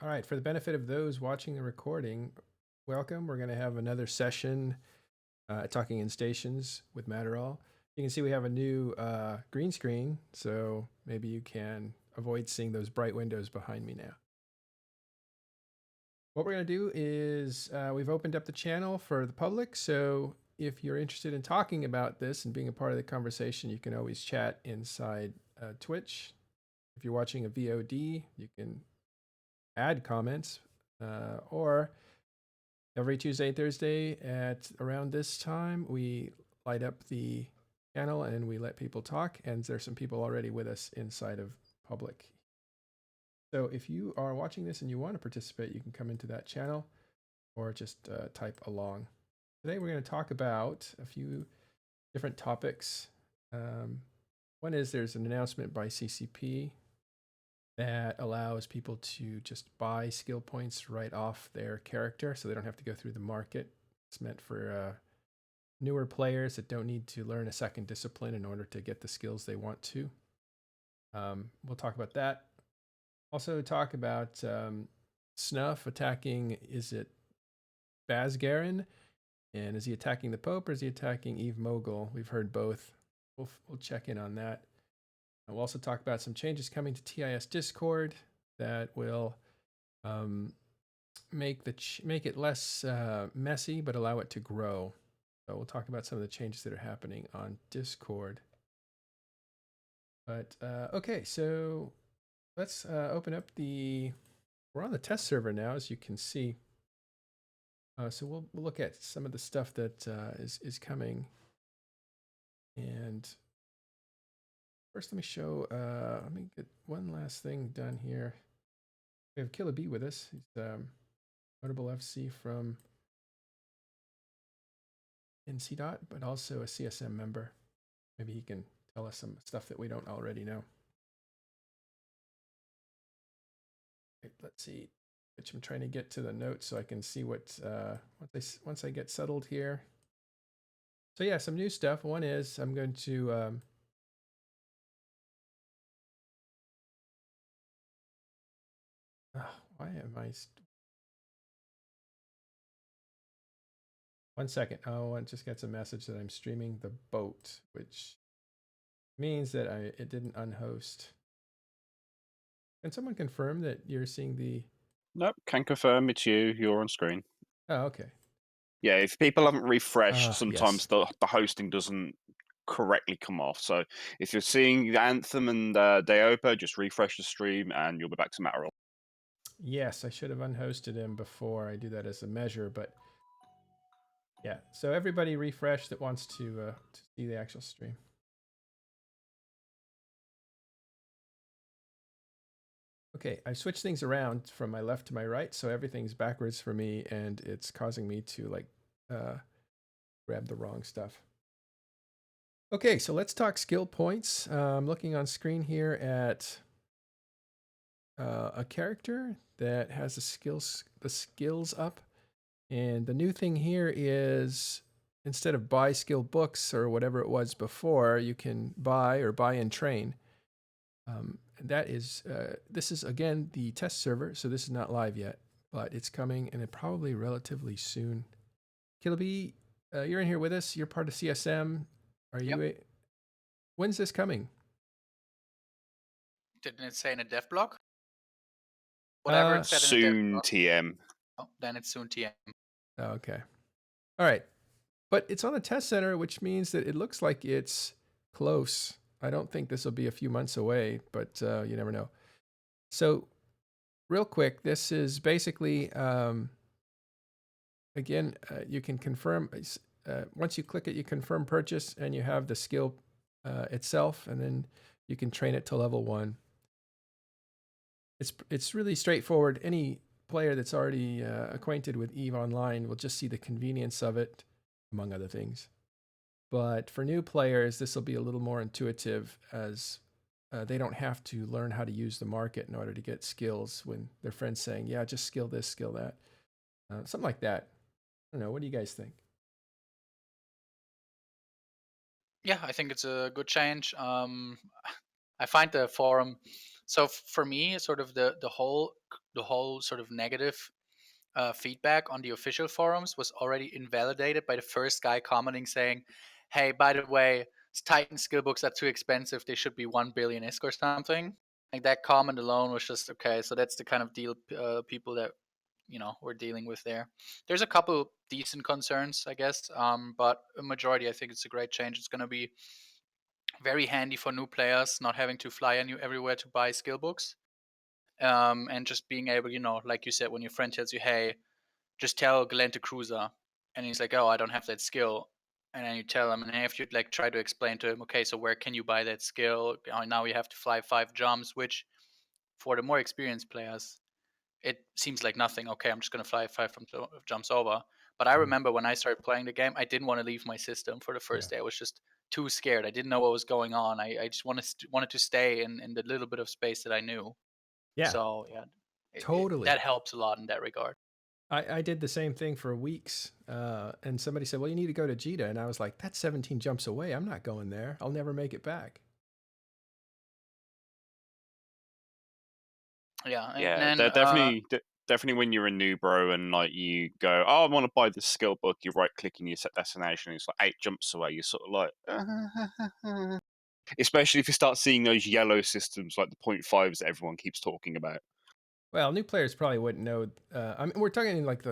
All right, for the benefit of those watching the recording, welcome. We're going to have another session talking in stations with Matterall. You can see we have a new green screen, so maybe you can avoid seeing those bright windows behind me now. What we're going to do is we've opened up the channel for the public, so if you're interested in talking about this and being a part of the conversation, you can always chat inside Twitch. If you're watching a VOD, you can add comments or every Tuesday and Thursday at around this time, we light up the channel and we let people talk. And there's some people already with us inside of public. So if you are watching this and you want to participate, you can come into that channel or just type along. Today we're going to talk about a few different topics. One is there's an announcement by CCP that allows people to just buy skill points right off their character so they don't have to go through the market. It's meant for newer players that don't need to learn a second discipline in order to get the skills they want to. We'll talk about that. Also talk about Snuff attacking, is it Bazgaren? And is he attacking the Pope or is he attacking Eve Mogul? We've heard both. We'll check in on that. We'll also talk about some changes coming to TIS Discord that will make it less messy, but allow it to grow. So we'll talk about some of the changes that are happening on Discord. But okay, so let's open up we're on the test server now, as you can see. So we'll look at some of the stuff that is coming. And first, let me get one last thing done here. We have Killer B with us. He's notable FC from NC. But also a CSM member. Maybe he can tell us some stuff that we don't already know. Right, let's see. Which I'm trying to get to the notes so I can see what once I get settled here. So yeah, some new stuff. One is I'm going to why am I? 1 second. Oh, I just got some message that I'm streaming the boat, which means that it didn't unhost. Can someone confirm that you're seeing the? Nope, can confirm it's you. You're on screen. Oh, okay. Yeah, if people haven't refreshed, sometimes Yes. the hosting doesn't correctly come off. So if you're seeing the Anthem and Deopa, just refresh the stream and you'll be back to Matterall. Yes, I should have unhosted him before I do that as a measure, but yeah. So everybody refresh that wants to see the actual stream. Okay, I switched things around from my left to my right, so everything's backwards for me, and it's causing me to grab the wrong stuff. Okay, so let's talk skill points. I'm looking on screen here at a character that has the skills up, and the new thing here is instead of buy skill books or whatever it was before, you can buy and train. That is this is again the test server, so this is not live yet, but it's coming and it probably relatively soon. Kilby, you're in here with us. You're part of CSM. Are you? When's this coming? Didn't it say in a dev blog? Whatever it said in a dev Soon blog. TM. Oh, then it's soon TM. Oh, okay. All right. But it's on the test center, which means that it looks like it's close. I don't think this will be a few months away, but you never know. So real quick, this is basically, again, you can confirm, once you click it, you confirm purchase and you have the skill itself, and then you can train it to level 1. It's really straightforward. Any player that's already acquainted with EVE Online will just see the convenience of it, among other things. But for new players, this will be a little more intuitive, as they don't have to learn how to use the market in order to get skills when their friends saying, yeah, just skill this, skill that. Something like that. I don't know. What do you guys think? Yeah, I think it's a good change. I find the forum So for me, sort of the whole sort of negative feedback on the official forums was already invalidated by the first guy commenting saying, "Hey, by the way, Titan skill books are too expensive. They should be 1 billion ISK or something." Like that comment alone was just okay. So that's the kind of deal people that we're dealing with there. There's a couple decent concerns, I guess, but a majority, I think it's a great change. It's going to be very handy for new players, not having to fly everywhere to buy skill books, and just being able, like you said, when your friend tells you, "Hey, just tell Glenn to cruiser," and he's like, "Oh, I don't have that skill," and then you tell him, and if you like try to explain to him, "Okay, so where can you buy that skill? Now you have to fly 5 jumps," which for the more experienced players, it seems like nothing. Okay, I'm just gonna fly jumps over. But I Mhm. remember when I started playing the game, I didn't want to leave my system for the Yeah. first day. I was just too scared. I didn't know what was going on. I just wanted to stay in the little bit of space that I knew. Yeah, So yeah, totally. that helps a lot in that regard. I did the same thing for weeks. And somebody said, well, you need to go to Jita. And I was like, that's 17 jumps away. I'm not going there. I'll never make it back. Yeah, and Yeah, then they're definitely when you're a new bro and like you go, oh, I want to buy this skill book. You right click and you set destination. It's like 8 jumps away. You're sort of like, especially if you start seeing those yellow systems like the 0.5s that everyone keeps talking about. Well, new players probably wouldn't know. I mean, we're talking like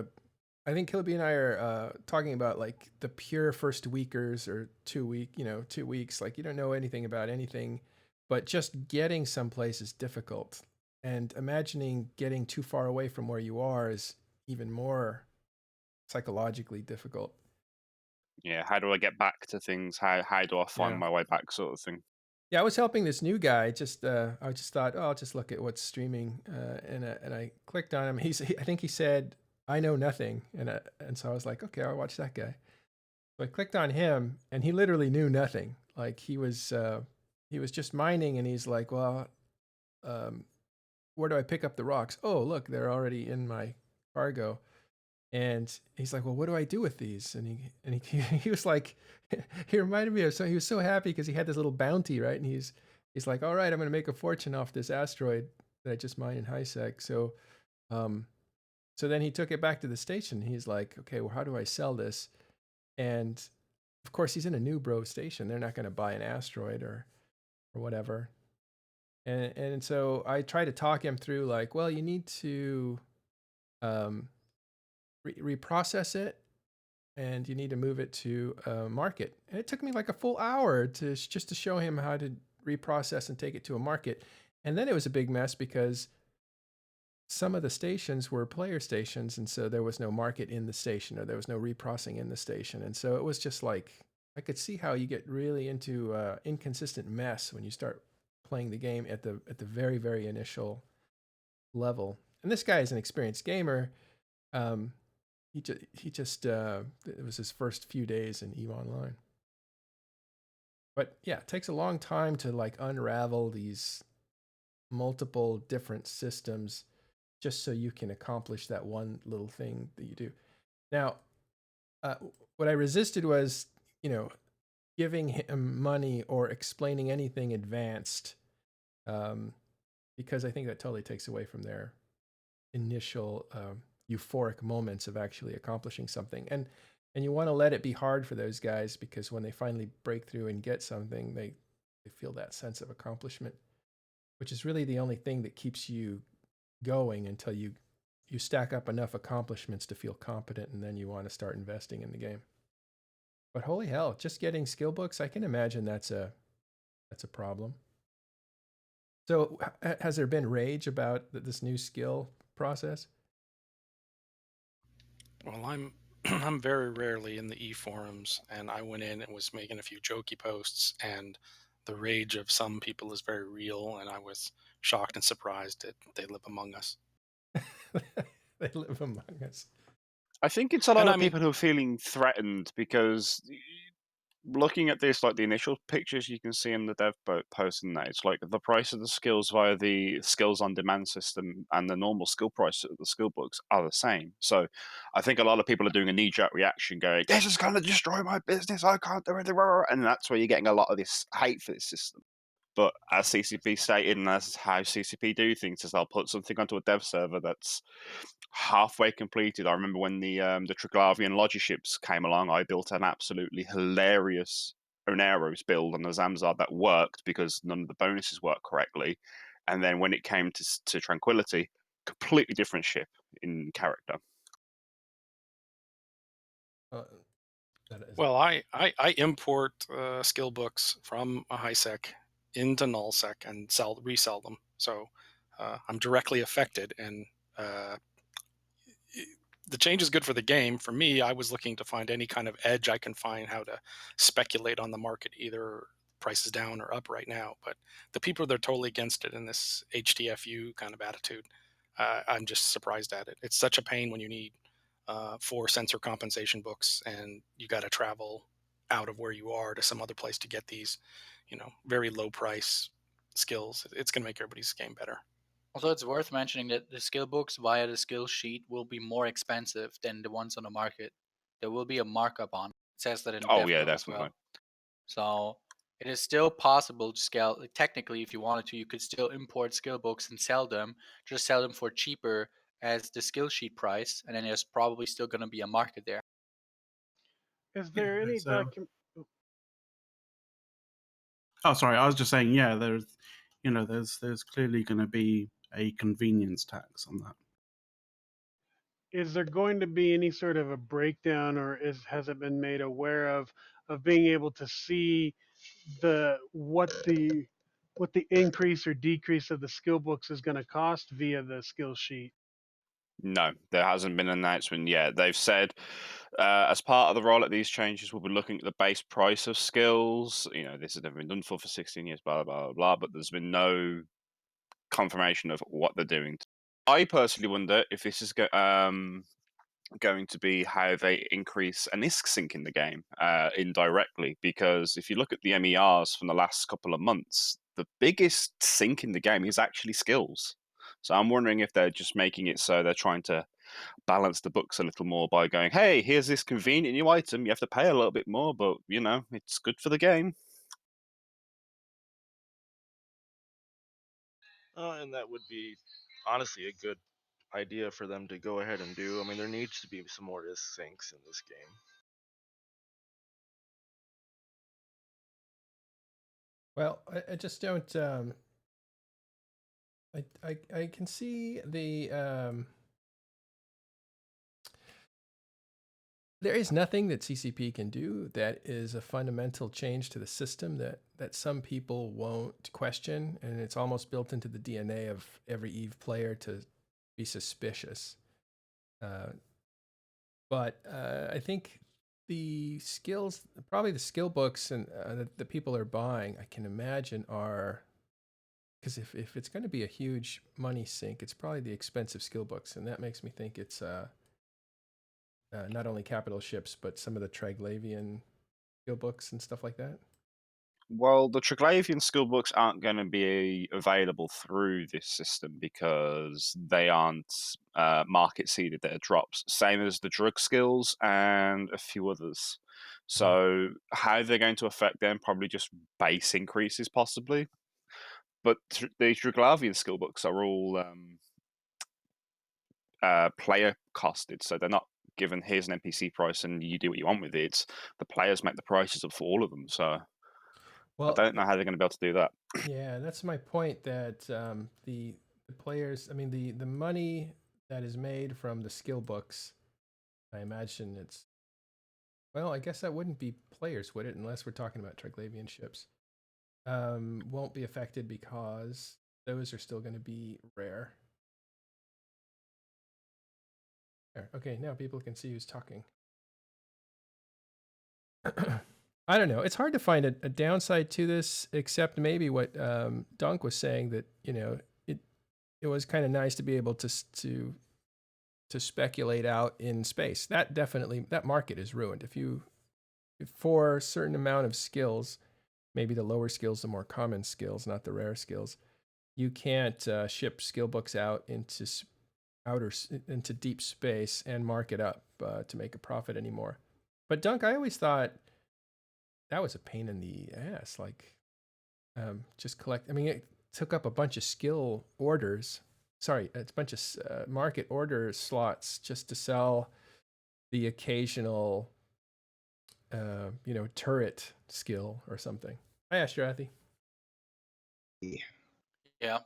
I think Kilby and I are talking about like the pure first weekers or 2 weeks. Like you don't know anything about anything, but just getting someplace is difficult. And imagining getting too far away from where you are is even more psychologically difficult. Yeah, how do I get back to things? How do I find Yeah. my way back, sort of thing. Yeah, I was helping this new guy. I just thought, oh, I'll just look at what's streaming, and I clicked on him. I think he said, "I know nothing," and so I was like, okay, I'll watch that guy. So I clicked on him, and he literally knew nothing. Like he was just mining, and he's like, well, um, where do I pick up the rocks? Oh, look, they're already in my cargo. And he's like, well, what do I do with these? And he was like, he reminded me of, so he was so happy because he had this little bounty, right? And he's like, all right, I'm going to make a fortune off this asteroid that I just mined in HiSec. Um, so then he took it back to the station. He's like, okay, well, how do I sell this? And of course, he's in a new bro station. They're not going to buy an asteroid or whatever. And so I tried to talk him through like, well, you need to um, reprocess it and you need to move it to a market. And it took me like a full hour just to show him how to reprocess and take it to a market. And then it was a big mess because some of the stations were player stations, and so there was no market in the station or there was no reprocessing in the station. And so it was just like I could see how you get really into inconsistent mess when you start playing the game at the very very initial level. And this guy is an experienced gamer. Um, he just it was his first few days in EVE Online. But yeah, it takes a long time to like unravel these multiple different systems just so you can accomplish that one little thing that you do. Now, uh, what I resisted was, you know, giving him money or explaining anything advanced, um, because I think that totally takes away from their initial euphoric moments of actually accomplishing something. And you want to let it be hard for those guys because when they finally break through and get something, they feel that sense of accomplishment, which is really the only thing that keeps you going until you stack up enough accomplishments to feel competent, and then you want to start investing in the game. But holy hell, just getting skill books, I can imagine that's a problem. So has there been rage about this new skill process? Well, I'm I'm very rarely in the e forums, and I went in and was making a few jokey posts, and the rage of some people is very real, and I was shocked and surprised that they live among us. They live among us. I think it's a lot And I of mean, people who are feeling threatened because looking at this, like the initial pictures you can see in the dev post and that, it's like the price of the skills via the skills on demand system and the normal skill price of the skill books are the same. So I think a lot of people are doing a knee-jerk reaction going, this is going to destroy my business, I can't do anything, and that's where you're getting a lot of this hate for this system. But as CCP stated, and that's how CCP do things, is they'll put something onto a dev server that's halfway completed. I remember when the Triglavian Logiships came along, I built an absolutely hilarious Oneros build on the Zamzar that worked because none of the bonuses worked correctly. And then when it came to Tranquility, completely different ship in character. Well, I import skill books from a HiSec into nullsec and resell them. So I'm directly affected, and the change is good for the game. For me, I was looking to find any kind of edge I can find how to speculate on the market, either prices down or up right now. But the people that are totally against it in this HTFU kind of attitude, I'm just surprised at it. It's such a pain when you need 4 sensor compensation books and you got to travel out of where you are to some other place to get these, very low price skills. It's going to make everybody's game better. Also, it's worth mentioning that the skill books via the skill sheet will be more expensive than the ones on the market. There will be a markup on it. It says that in the Oh dev yeah, note as definitely. well. So it is still possible to scale. Technically, if you wanted to, you could still import skill books and sell them. Just sell them for cheaper as the skill sheet price, and then there's probably still going to be a market there. Is there any So, Oh, sorry. I was just saying, yeah. There's clearly going to be a convenience tax on that. Is there going to be any sort of a breakdown, or has it been made aware of being able to see what the increase or decrease of the skill books is going to cost via the skill sheet? No, there hasn't been an announcement yet. They've said, as part of the rollout of these changes, we'll be looking at the base price of skills. This has never been done for 16 years, blah, blah, blah, blah, but there's been no confirmation of what they're doing. I personally wonder if this is going to be how they increase an ISK sync in the game indirectly, because if you look at the MERs from the last couple of months, the biggest sync in the game is actually skills. So I'm wondering if they're just making it so they're trying to balance the books a little more by going, hey, here's this convenient new item. You have to pay a little bit more, but, it's good for the game. and that would be honestly a good idea for them to go ahead and do. I mean, there needs to be some more ISK syncs in this game. Well, I just don't. I can see the. There is nothing that CCP can do that is a fundamental change to the system that some people won't question, and it's almost built into the DNA of every EVE player to be suspicious. But I think the skills, probably the skill books and that people are buying, I can imagine are, because if it's going to be a huge money sink, it's probably the expensive skill books, and that makes me think it's not only capital ships, but some of the Triglavian skill books and stuff like that. Well, the Triglavian skill books aren't going to be available through this system because they aren't market seeded. They're drops, same as the drug skills and a few others. So how they're going to affect them? Probably just base increases, possibly. But the Triglavian skill books are all player costed, so they're not given here's an NPC price and you do what you want with it. The players make the prices up for all of them, so. Well, I don't know how they're going to be able to do that. Yeah, that's my point. That the players, I mean, the money that is made from the skill books, I imagine it's. Well, I guess that wouldn't be players, would it? Unless we're talking about Triglavian ships, won't be affected because those are still going to be rare. There. Okay, now people can see who's talking. I don't know. It's hard to find a downside to this, except maybe what Dunk was saying, that it was kind of nice to be able to speculate out in space. That definitely, that market is ruined. If for a certain amount of skills, maybe the lower skills, the more common skills, not the rare skills, you can't ship skill books out into deep space and mark it up to make a profit anymore. But Dunk, I always thought that was a pain in the ass. Like, just collect. I mean, it took up a bunch of skill orders. Sorry, it's a bunch of market order slots just to sell the occasional, turret skill or something. Hi, Ashrathy. Yeah.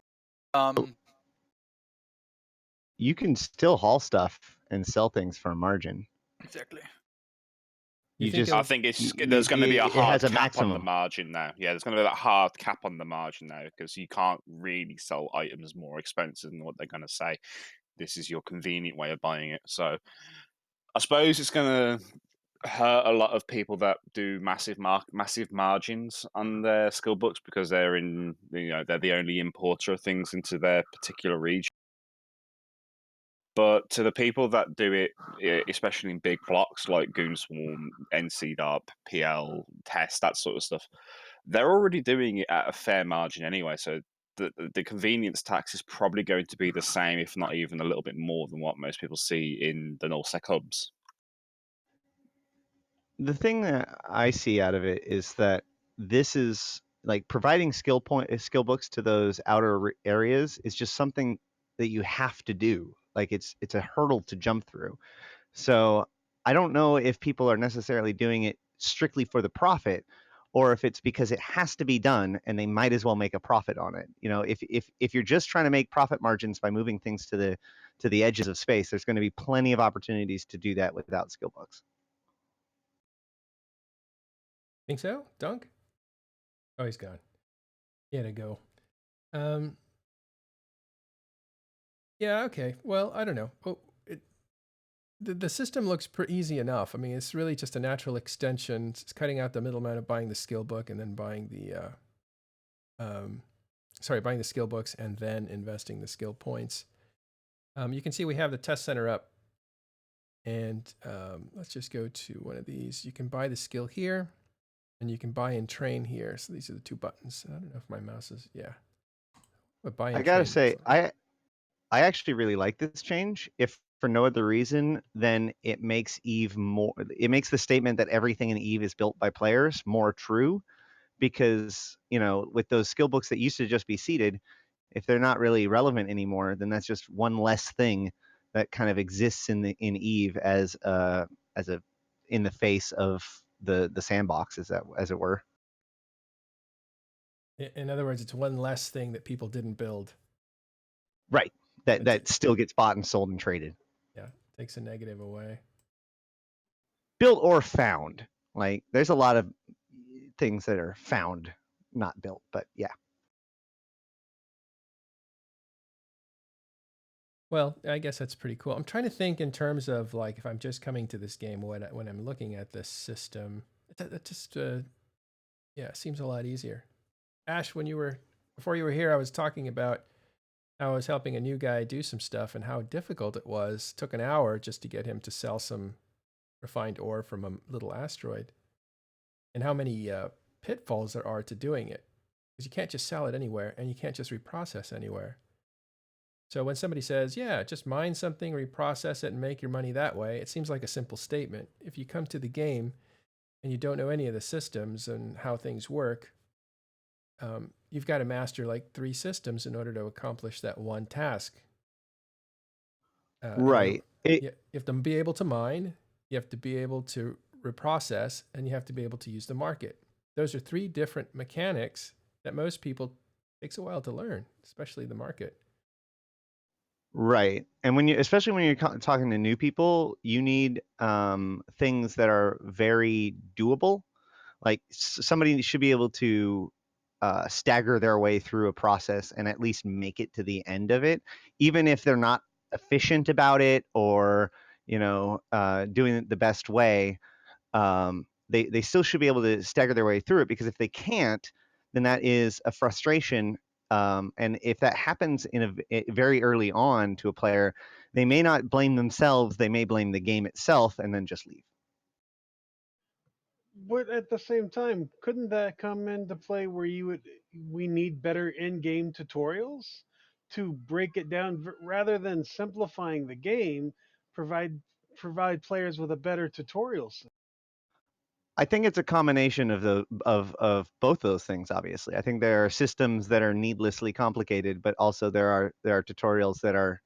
You can still haul stuff and sell things for a margin. Exactly. You think I think there's going to be a it has hard a cap on the maximum. margin now. Yeah, there's going to be that hard cap on the margin now because you can't really sell items more expensive than what they're going to say. This is your convenient way of buying it. So I suppose it's going to hurt a lot of people that do massive margins on their skill books because they're they're the only importer of things into their particular region. But to the people that do it, especially in big blocks like Goon Swarm, NC Darp, PL, Test, that sort of stuff, they're already doing it at a fair margin anyway. So the convenience tax is probably going to be the same, if not even a little bit more than what most people see in the nullsec hubs. The thing that I see out of it is that this is like providing skill books to those outer areas is just something that you have to do. Like it's a hurdle to jump through. So I don't know if people are necessarily doing it strictly for the profit, or if it's because it has to be done and they might as well make a profit on it. If you're just trying to make profit margins by moving things to the edges of space, there's going to be plenty of opportunities to do that without skill books. Think so, Dunk? Oh, he's gone. He had to go. Yeah. Okay. Well, I don't know. The system looks pretty easy enough. I mean, it's really just a natural extension. It's cutting out the middleman of buying the skill book and then buying the buying the skill books and then investing the skill points. You can see we have the test center up, and let's just go to one of these. You can buy the skill here, and you can buy and train here. So these are the two buttons. I don't know if my mouse is but buy and I gotta train say, looks like. I actually really like this change. If for no other reason, then it makes Eve more. It makes the statement that everything in Eve is built by players more true, because with those skill books that used to just be seeded, if they're not really relevant anymore, then that's just one less thing that kind of exists in Eve as a in the face of the sandbox, as it were. In other words, it's one less thing that people didn't build. Right. That still gets bought and sold and traded. Yeah, takes a negative away. Built or found. Like there's a lot of things that are found, not built, but yeah. Well, I guess that's pretty cool. I'm trying to think in terms of like if I'm just coming to this game, when I'm looking at this system, that just seems a lot easier. Ash, before you were here, I was talking about how I was helping a new guy do some stuff and how difficult it was. It took an hour just to get him to sell some refined ore from a little asteroid, and how many pitfalls there are to doing it, because you can't just sell it anywhere and you can't just reprocess anywhere. So when somebody says, yeah, just mine something, reprocess it, and make your money that way, it seems like a simple statement. If you come to the game and you don't know any of the systems and how things work, you've got to master like 3 systems in order to accomplish that one task. Right. You have to be able to mine, you have to be able to reprocess, and you have to be able to use the market. Those are 3 different mechanics that most people takes a while to learn, especially the market. Right. And especially when you're talking to new people, you need things that are very doable. Like somebody should be able to stagger their way through a process and at least make it to the end of it, even if they're not efficient about it or doing it the best way. They still should be able to stagger their way through it, because if they can't, then that is a frustration. And if that happens very early on to a player, they may not blame themselves, they may blame the game itself and then just leave. But at the same time, couldn't that come into play where we need better in-game tutorials to break it down rather than simplifying the game, provide players with a better tutorial system? I think it's a combination of both those things. Obviously, I think there are systems that are needlessly complicated, but also there are tutorials that are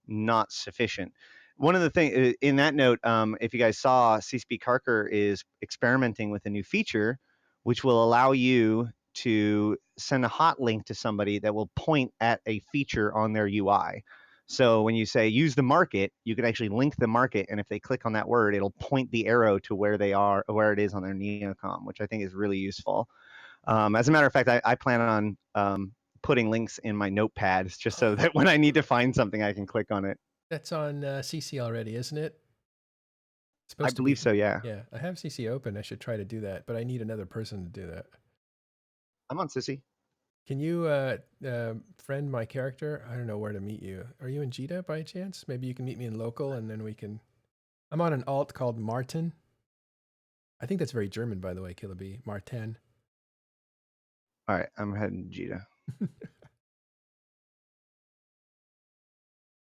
not sufficient. One of the things in that note, if you guys saw, CSP Carker is experimenting with a new feature, which will allow you to send a hot link to somebody that will point at a feature on their UI. So when you say use the market, you can actually link the market, and if they click on that word, it'll point the arrow to where they are, where it is on their Neocom, which I think is really useful. As a matter of fact, I plan on putting links in my notepads just so that when I need to find something, I can click on it. That's on CC already, isn't it? It's I supposed to believe be. so, yeah. Yeah, I have CC open. I should try to do that, but I need another person to do that. I'm on Sissy. Can you friend my character? I don't know where to meet you. Are you in Jita by chance? Maybe you can meet me in local, and then we can. I'm on an alt called Martin. I think that's very German, by the way, Killaby. Martin. All right, I'm heading to Jita.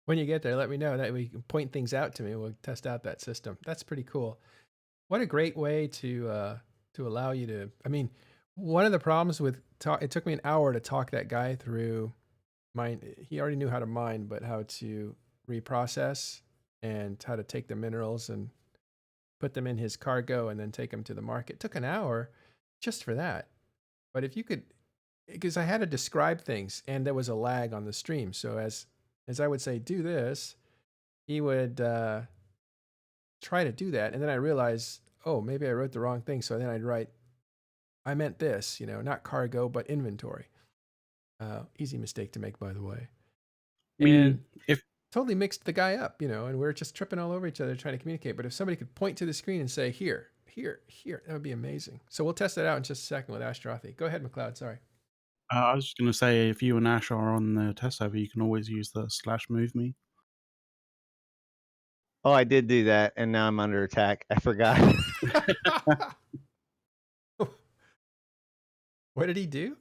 When you get there, let me know. That way you can point things out to me. We'll test out that system. That's pretty cool. What a great way to allow you to. I mean, one of the problems with it took me an hour to talk that guy through mine. He already knew how to mine, but how to reprocess and how to take the minerals and put them in his cargo and then take them to the market. It took an hour just for that. But if you could, because I had to describe things and there was a lag on the stream. So as I would say, do this, he would try to do that. And then I realized, oh, maybe I wrote the wrong thing. So then I'd write, I meant this, not cargo, but inventory. Easy mistake to make, by the way. I mean, And if totally mixed the guy up, and we're just tripping all over each other trying to communicate. But if somebody could point to the screen and say, here, that would be amazing. So we'll test that out in just a second with Ashtarothi. Go ahead, McLeod. Sorry. I was just going to say, if you and Ash are on the test server, you can always use the /move me. Oh, I did do that, and now I'm under attack. I forgot. What did he do?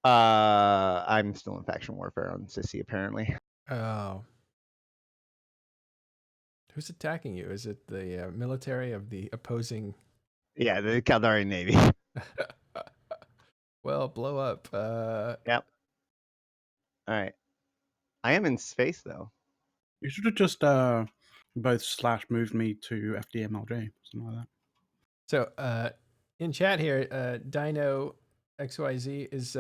I'm still in faction warfare on Sissy, apparently. Oh. Who's attacking you? Is it the military of the opposing? Yeah, the Caldari Navy. Well, blow up. Yep. All right. I am in space, though. You should have just both /moved me to FDMLJ, something like that. So in chat here, Dino XYZ is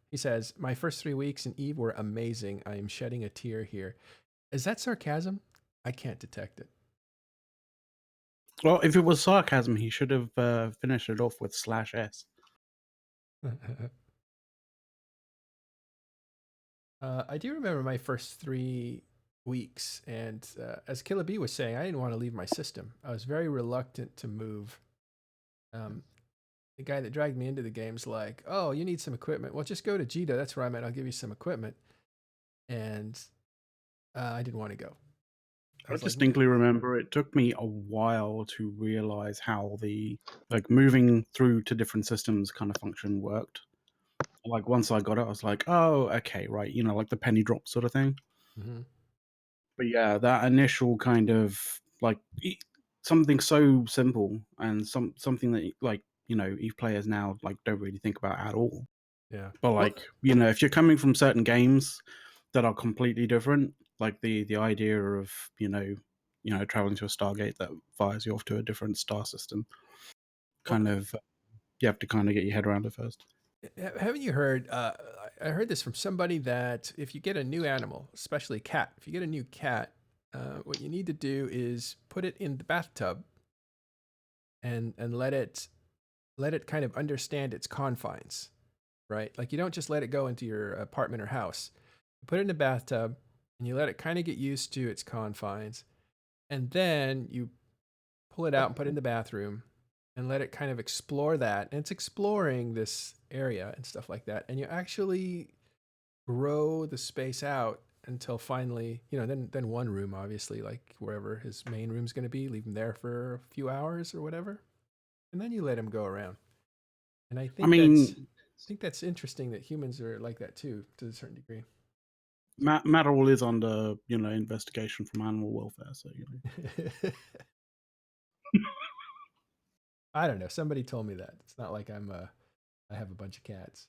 he says, my first 3 weeks in Eve were amazing. I am shedding a tear here. Is that sarcasm? I can't detect it. Well, if it was sarcasm, he should have finished it off with /s. I do remember my first 3 weeks, and as Killa B was saying, I didn't want to leave my system. I was very reluctant to move. The guy that dragged me into the game's like, oh, you need some equipment. Well, just go to Jita. That's where I'm at. I'll give you some equipment. And I didn't want to go. I distinctly remember it took me a while to realize how the moving through to different systems kind of function worked. Like once I got it, I was like, oh, okay, right, like the penny drop sort of thing. Mm-hmm. But yeah, that initial kind of something so simple and something that Eve players now don't really think about at all. Yeah. But if you're coming from certain games that are completely different, like the idea of traveling to a Stargate that fires you off to a different star system, you have to kind of get your head around it first. Haven't you heard? I heard this from somebody that if you get a new animal, especially cat, if you get a new cat, what you need to do is put it in the bathtub and let it kind of understand its confines, right? Like you don't just let it go into your apartment or house. You put it in the bathtub and you let it kind of get used to its confines, and then you pull it out and put it in the bathroom and let it kind of explore that. And it's exploring this area and stuff like that. And you actually grow the space out until finally, then one room, obviously, like wherever his main room's going to be, leave him there for a few hours or whatever. And then you let him go around. And I think that's interesting that humans are like that too, to a certain degree. Matterall is under, investigation from animal welfare, so I don't know. Somebody told me that. It's not like I have a bunch of cats.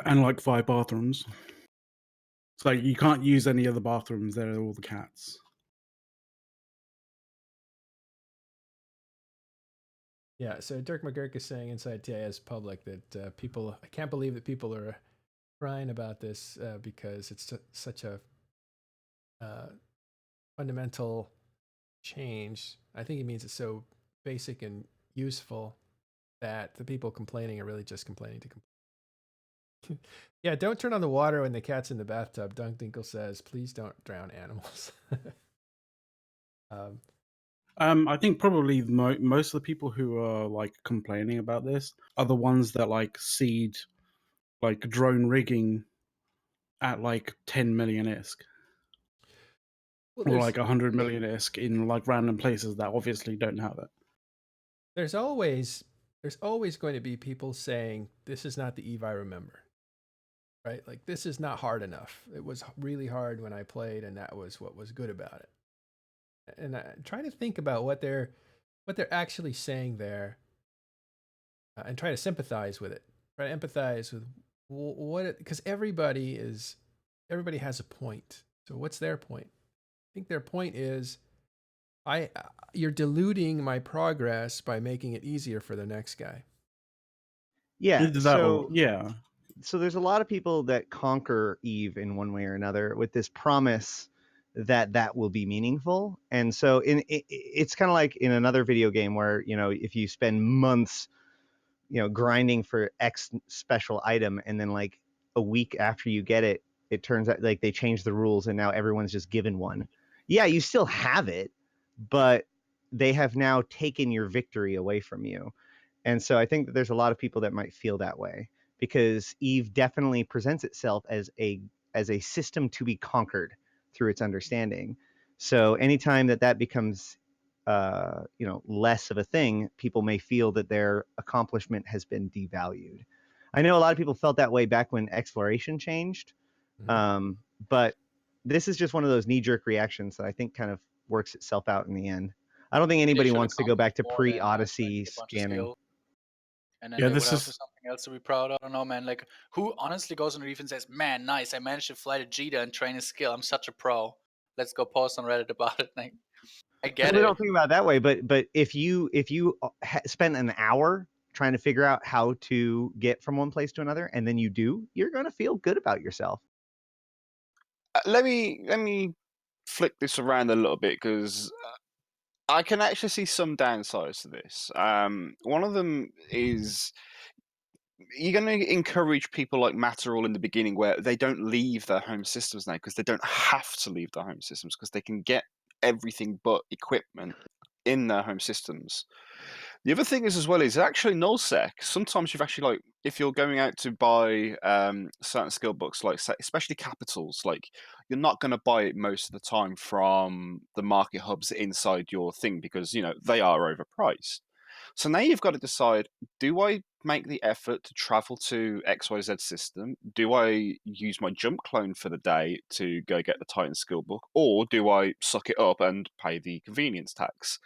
And like 5 bathrooms. It's like you can't use any of the bathrooms. There are all the cats. Yeah. So Dirk McGurk is saying inside TIS Public that I can't believe that people are crying about this because it's such a fundamental change. I think he means it's so basic and useful that the people complaining are really just complaining to complain. Yeah, don't turn on the water when the cat's in the bathtub. Dunk Dinkle says, please don't drown animals. I think probably most of the people who are like complaining about this are the ones that like seed like drone rigging at like 10 million ISK well, or like 100 million ISK in like random places that obviously don't have it. there's always going to be people saying this is not the Eve I remember, right? Like this is not hard enough. It was really hard when I played, and that was what was good about it. And I'm trying to think about what they're actually saying there, and try to sympathize with it. Try to empathize with what because everybody has a point. So what's their point? I think their point is you're diluting my progress by making it easier for the next guy. Yeah. Either that or, yeah. So there's a lot of people that conquer Eve in one way or another with this promise that will be meaningful. And so it's kind of like in another video game where, you know, if you spend months, you know, grinding for X special item and then like a week after you get it, it turns out like they change the rules and now everyone's just given one. Yeah, you still have it, but they have now taken your victory away from you. And so I think that there's a lot of people that might feel that way because Eve definitely presents itself as a system to be conquered through its understanding. So anytime that becomes you know, less of a thing, people may feel that their accomplishment has been devalued. I know a lot of people felt that way back when exploration changed, but this is just one of those knee-jerk reactions that I think kind of works itself out in the end. I don't think anybody wants to go back to pre-Odyssey scanning. And then Yeah, they would this have is something else to be proud of. I don't know, man. Like, who honestly goes on Reef and says, man, nice, I managed to fly the Jita and train a skill. I'm such a pro. Let's go post on Reddit about it. Like, I get We it. don't think about it that way, but if you spend an hour trying to figure out how to get from one place to another, and then you do, you're going to feel good about yourself. Let me flip this around a little bit because I can actually see some downsides to this. One of them is you're going to encourage people like Matterall in the beginning where they don't leave their home systems now because they don't have to leave their home systems because they can get everything but equipment in their home systems. The other thing is as well is actually nullsec. Sometimes you've actually like if you're going out to buy certain skill books, like especially capitals, like you're not going to buy it most of the time from the market hubs inside your thing because you know they are overpriced. So now you've got to decide: do I make the effort to travel to XYZ system? Do I use my jump clone for the day to go get the Titan skill book, or do I suck it up and pay the convenience tax?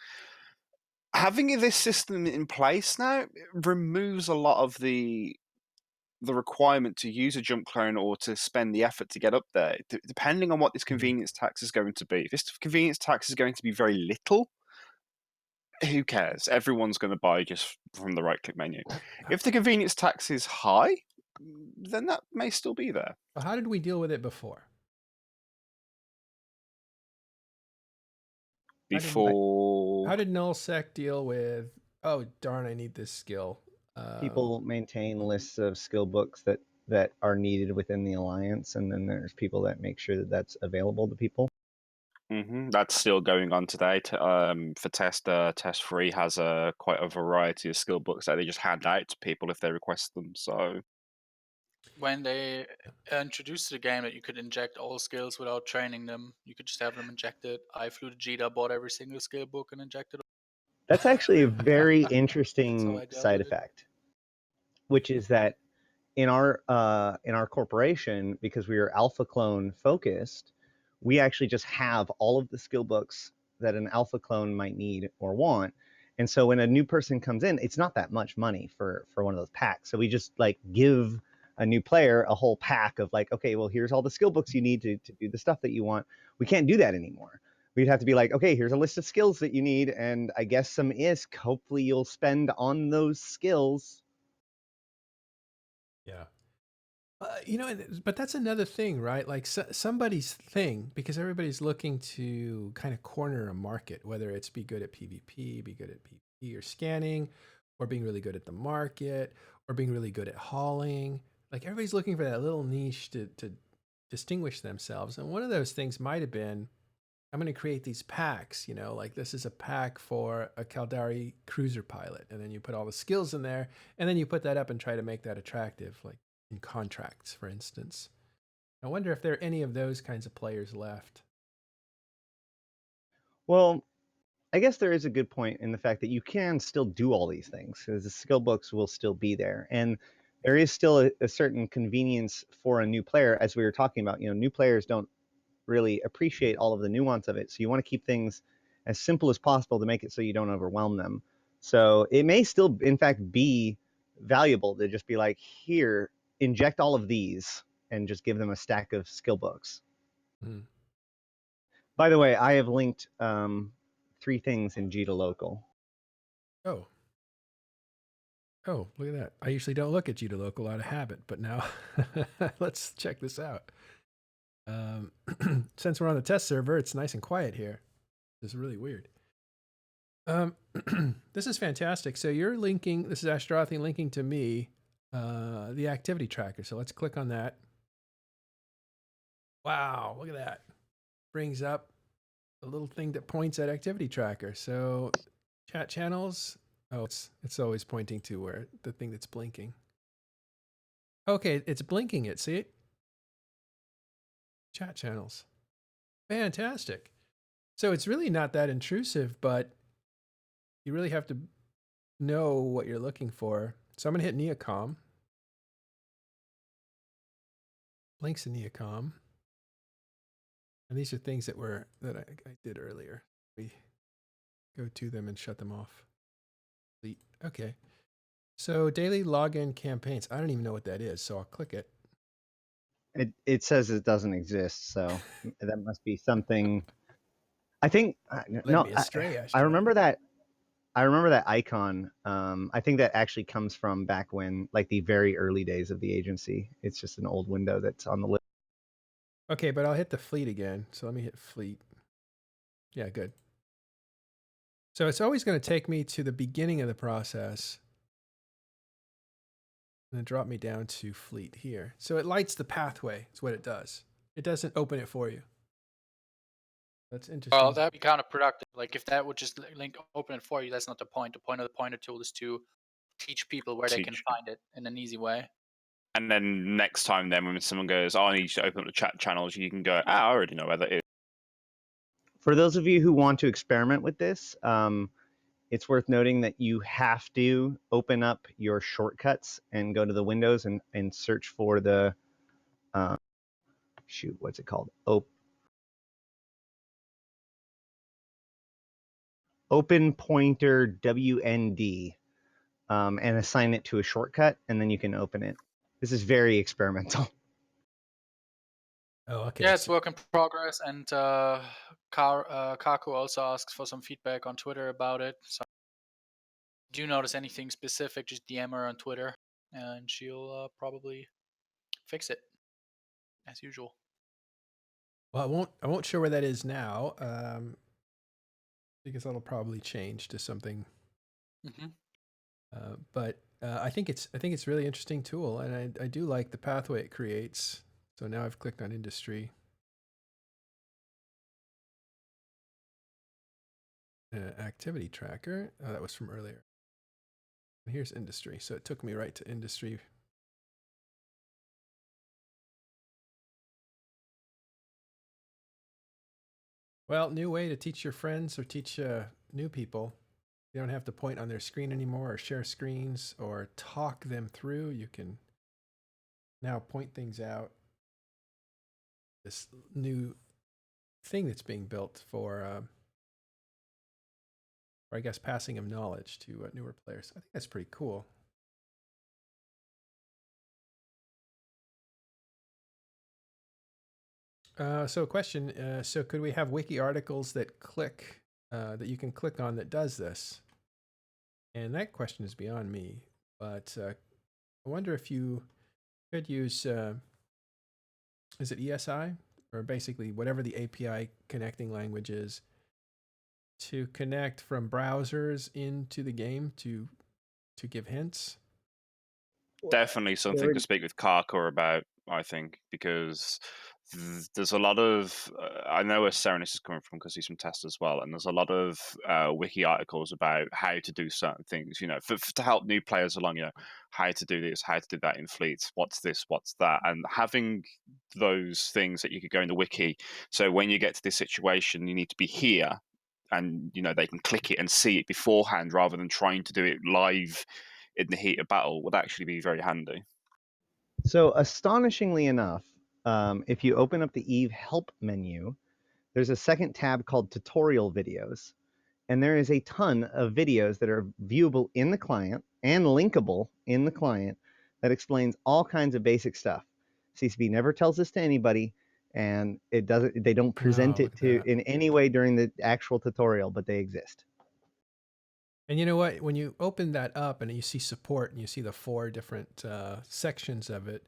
Having this system in place now removes a lot of the requirement to use a jump clone or to spend the effort to get up there, depending on what this convenience tax is going to be. If this convenience tax is going to be very little, who cares? Everyone's going to buy just from the right-click menu. If the convenience tax is high, then that may still be there. Well, how did we deal with it before? How did nullsec deal with? Oh darn! I need this skill. People maintain lists of skill books that are needed within the alliance, and then there's people that make sure that that's available to people. That's still going on today. For Tester, Test 3 has quite a variety of skill books that they just hand out to people if they request them. So when they introduced the game that you could inject all skills without training them, you could just have them injected. I flew to Jita, bought every single skill book, and injected. That's actually a very That's how interesting I dealt side with it. effect, which is that in our corporation, because we are alpha clone focused, we actually just have all of the skill books that an alpha clone might need or want, And so when a new person comes in, it's not that much money for one of those packs. So we just like give a new player a whole pack of like, okay, well, here's all the skill books you need to do the stuff that you want. We can't do that anymore. We'd have to be like, okay, here's a list of skills that you need, and I guess some ISK. Hopefully you'll spend on those skills. Yeah. But that's another thing, right? Like somebody's thing, because everybody's looking to kind of corner a market, whether it's be good at PvP, be good at PvP or scanning, or being really good at the market, or being really good at hauling. Like everybody's looking for that little niche to distinguish themselves. And one of those things might have been, I'm going to create these packs, like this is a pack for a Caldari cruiser pilot. And then you put all the skills in there, and then you put that up and try to make that attractive, like in contracts, for instance. I wonder if there are any of those kinds of players left. Well, I guess there is a good point in the fact that you can still do all these things, because the skill books will still be there. And there is still a certain convenience for a new player, as we were talking about. New players don't really appreciate all of the nuance of it. So you want to keep things as simple as possible to make it so you don't overwhelm them. So it may still, in fact, be valuable to just be like, here, inject all of these and just give them a stack of skill books. Mm. By the way, I have linked 3 things in Jita Local. Oh, look at that. I usually don't look at Jita Local out of habit, but now let's check this out. Since we're on the test server, it's nice and quiet here. This is really weird. This is fantastic. So you're linking, this is Ashtarothi linking to me, the activity tracker. So let's click on that. Wow, look at that. Brings up a little thing that points at activity tracker. So chat channels. Oh, it's always pointing to where the thing that's blinking. Okay, it's blinking it. See it? Chat channels. Fantastic. So it's really not that intrusive, but you really have to know what you're looking for. So I'm going to hit Neocom. Blinks in Neocom. And these are things that I did earlier. We go to them and shut them off. Okay. So daily login campaigns. I don't even know what that is, so I'll click it. It says it doesn't exist, so that must be something. I think no. Me astray, I remember that. I remember that icon. I think that actually comes from back when, like, the very early days of the agency. It's just an old window that's on the list. Okay, but I'll hit the fleet again. So let me hit fleet. Yeah, good. So it's always going to take me to the beginning of the process and then drop me down to fleet here. So it lights the pathway. Is what it does. It doesn't open it for you. That's interesting. Well, that'd be counterproductive. Like if that would just link open it for you, that's not the point. The point of the pointer tool is to teach people where they can find it in an easy way. And then next time, then when someone goes, "Oh, I need you to open up the chat channels," you can go, I already know where that is. For those of you who want to experiment with this, it's worth noting that you have to open up your shortcuts and go to the windows and search for the what's it called? Open pointer WND, and assign it to a shortcut, and then you can open it. This is very experimental. Oh, okay. Yeah, it's work in progress, and Kaku also asks for some feedback on Twitter about it. So, do you notice anything specific? Just DM her on Twitter, and she'll probably fix it as usual. Well, I won't show where that is now, because that'll probably change to something. Mm-hmm. But I think it's a really interesting tool, and I do like the pathway it creates. So now I've clicked on industry. Activity tracker. Oh, that was from earlier. And here's industry. So it took me right to industry. Well, new way to teach your friends or teach new people. You don't have to point on their screen anymore or share screens or talk them through. You can now point things out. This new thing that's being built for or I guess passing of knowledge to newer players. I think that's pretty cool. So a question, so could we have wiki articles that that you can click on that does this? And that question is beyond me, but I wonder if you could use, is it ESI? Or basically whatever the API connecting language is, to connect from browsers into the game to give hints. Definitely something to speak with Karkor about, I think, because there's a lot of I know where Serenus is coming from because he's from test as well, and there's a lot of wiki articles about how to do certain things, you know, to help new players along, you know, how to do this, how to do that in fleets, what's this, what's that, and having those things that you could go in the wiki, so when you get to this situation you need to be here, and you know they can click it and see it beforehand rather than trying to do it live in the heat of battle, would actually be very handy. So astonishingly enough, if you open up the Eve help menu, there's a second tab called tutorial videos. And there is a ton of videos that are viewable in the client and linkable in the client that explains all kinds of basic stuff. CCP never tells this to anybody, and they don't present it to in any way during the actual tutorial, but they exist. And you know what? When you open that up and you see support and you see the 4 different sections of it,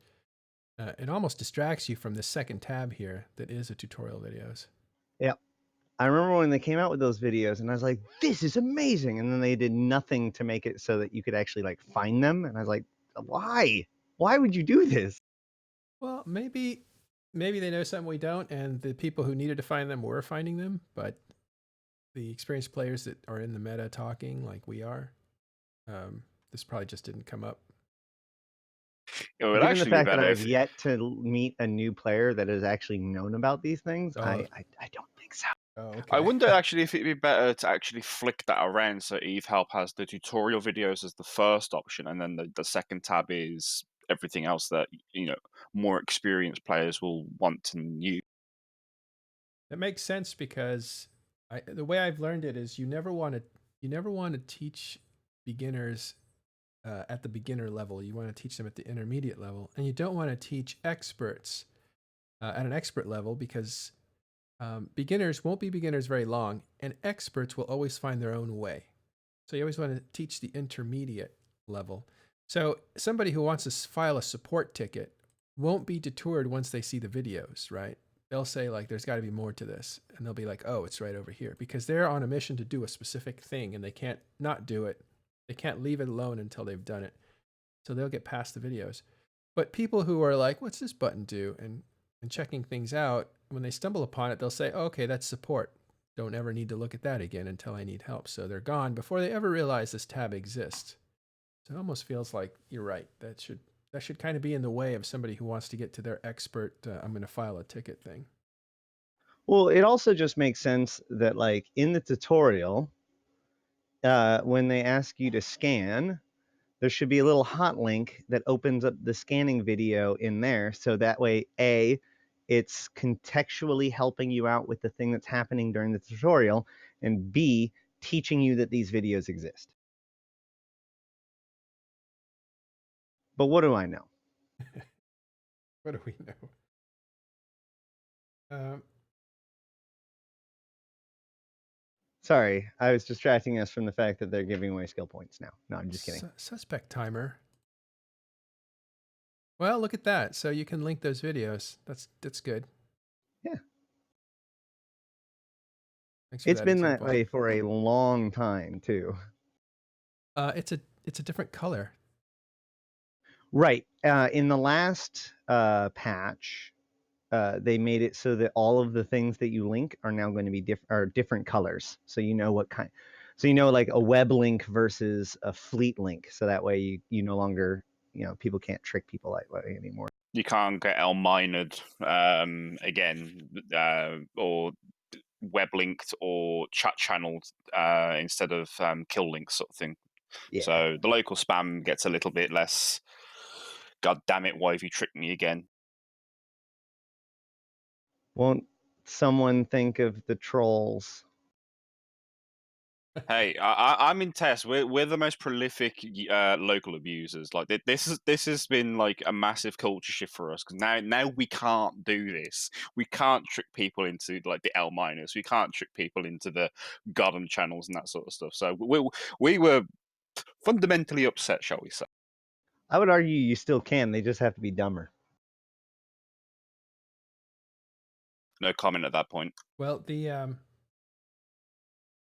it almost distracts you from the second tab here that is a tutorial videos. Yep. I remember when they came out with those videos and I was like, this is amazing. And then they did nothing to make it so that you could actually like find them. And I was like, why? Why would you do this? Well, maybe they know something we don't, and the people who needed to find them were finding them, but the experienced players that are in the meta talking like we are, this probably just didn't come up. It would Given the actually be fact that better I've if yet to meet a new player that has actually known about these things, Oh. I don't think so. Oh, okay. I wonder actually if it'd be better to actually flick that around so Eve Help has the tutorial videos as the first option, and then the second tab is everything else that, you know, more experienced players will want to use. That makes sense because the way I've learned it is you never want to teach beginners at the beginner level. You want to teach them at the intermediate level, and you don't want to teach experts at an expert level because beginners won't be beginners very long, and experts will always find their own way. So you always want to teach the intermediate level. So somebody who wants to file a support ticket won't be detoured once they see the videos, right? They'll say like, there's got to be more to this. And they'll be like, oh, it's right over here, because they're on a mission to do a specific thing and they can't not do it. They can't leave it alone until they've done it. So they'll get past the videos. But people who are like, what's this button do? And checking things out, when they stumble upon it, they'll say, oh, okay, that's support. Don't ever need to look at that again until I need help. So they're gone before they ever realize this tab exists. So it almost feels like you're right. That should kind of be in the way of somebody who wants to get to their expert, I'm going to file a ticket thing. Well, it also just makes sense that like in the tutorial, when they ask you to scan, there should be a little hot link that opens up the scanning video in there. So that way, A, it's contextually helping you out with the thing that's happening during the tutorial, and B, teaching you that these videos exist. But what do I know? What do we know? Sorry, I was distracting us from the fact that they're giving away skill points now. No, I'm just kidding. Suspect timer. Well, look at that. So you can link those videos. That's good. Yeah. It's been that way for a long time too. It's a different color. Right. In the last patch, they made it so that all of the things that you link are now going to be different colors. So you know what kind. So you know, like a web link versus a fleet link. So that way you no longer, you know, people can't trick people that way anymore. You can't get L-minored again, or web linked or chat channeled instead of kill links sort of thing. Yeah. So the local spam gets a little bit less. God damn it! Why have you tricked me again? Won't someone think of the trolls? Hey, I'm in test. We're the most prolific local abusers. Like this has been like a massive culture shift for us because now we can't do this. We can't trick people into like the L minus. We can't trick people into the garden channels and that sort of stuff. So we were fundamentally upset, shall we say? I would argue you still can. They just have to be dumber. No comment at that point. Well,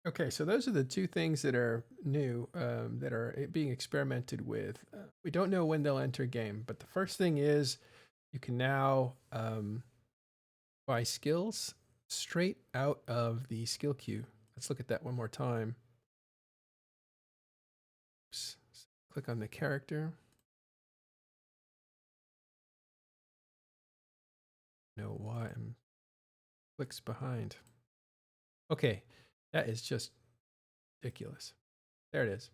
okay, so those are the two things that are new, that are being experimented with. We don't know when they'll enter game, but the first thing is you can now buy skills straight out of the skill queue. Let's look at that one more time. Oops. Click on the character. No, why I'm clicks behind. Okay, that is just ridiculous. There it is.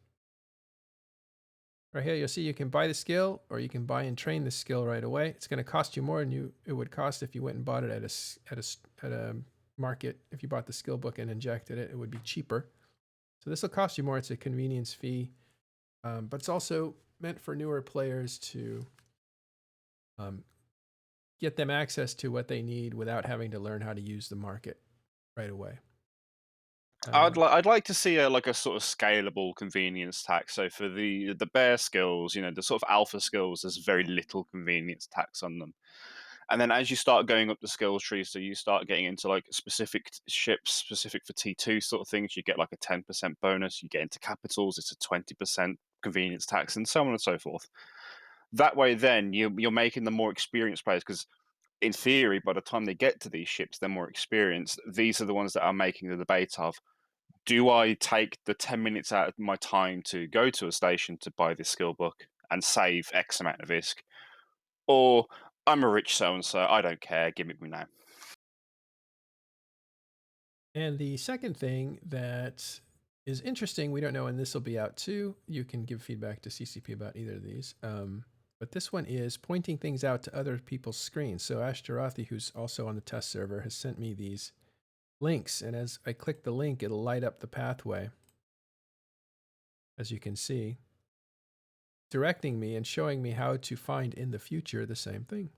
Right here, you'll see you can buy the skill, or you can buy and train the skill right away. It's going to cost you more than it would cost if you went and bought it at a market. If you bought the skill book and injected it, it would be cheaper. So this will cost you more. It's a convenience fee, but it's also meant for newer players to get them access to what they need without having to learn how to use the market right away. I'd like to see a sort of scalable convenience tax. So for the bare skills, the sort of alpha skills, there's very little convenience tax on them. And then as you start going up the skills tree, so you start getting into like specific ships, specific for T2 sort of things, you get like a 10% bonus. You get into capitals, it's a 20% convenience tax, and so on and so forth. That way, then you're making the more experienced players, because in theory, by the time they get to these ships, they're more experienced. These are the ones that are making the debate of, do I take the 10 minutes out of my time to go to a station to buy this skill book and save X amount of ISK? Or I'm a rich so-and-so, I don't care, give it me now. And the second thing that is interesting, we don't know when this will be out too. You can give feedback to CCP about either of these. But this one is pointing things out to other people's screens. So Ashtarothi, who's also on the test server, has sent me these links. And as I click the link, it'll light up the pathway, as you can see, directing me and showing me how to find in the future the same thing.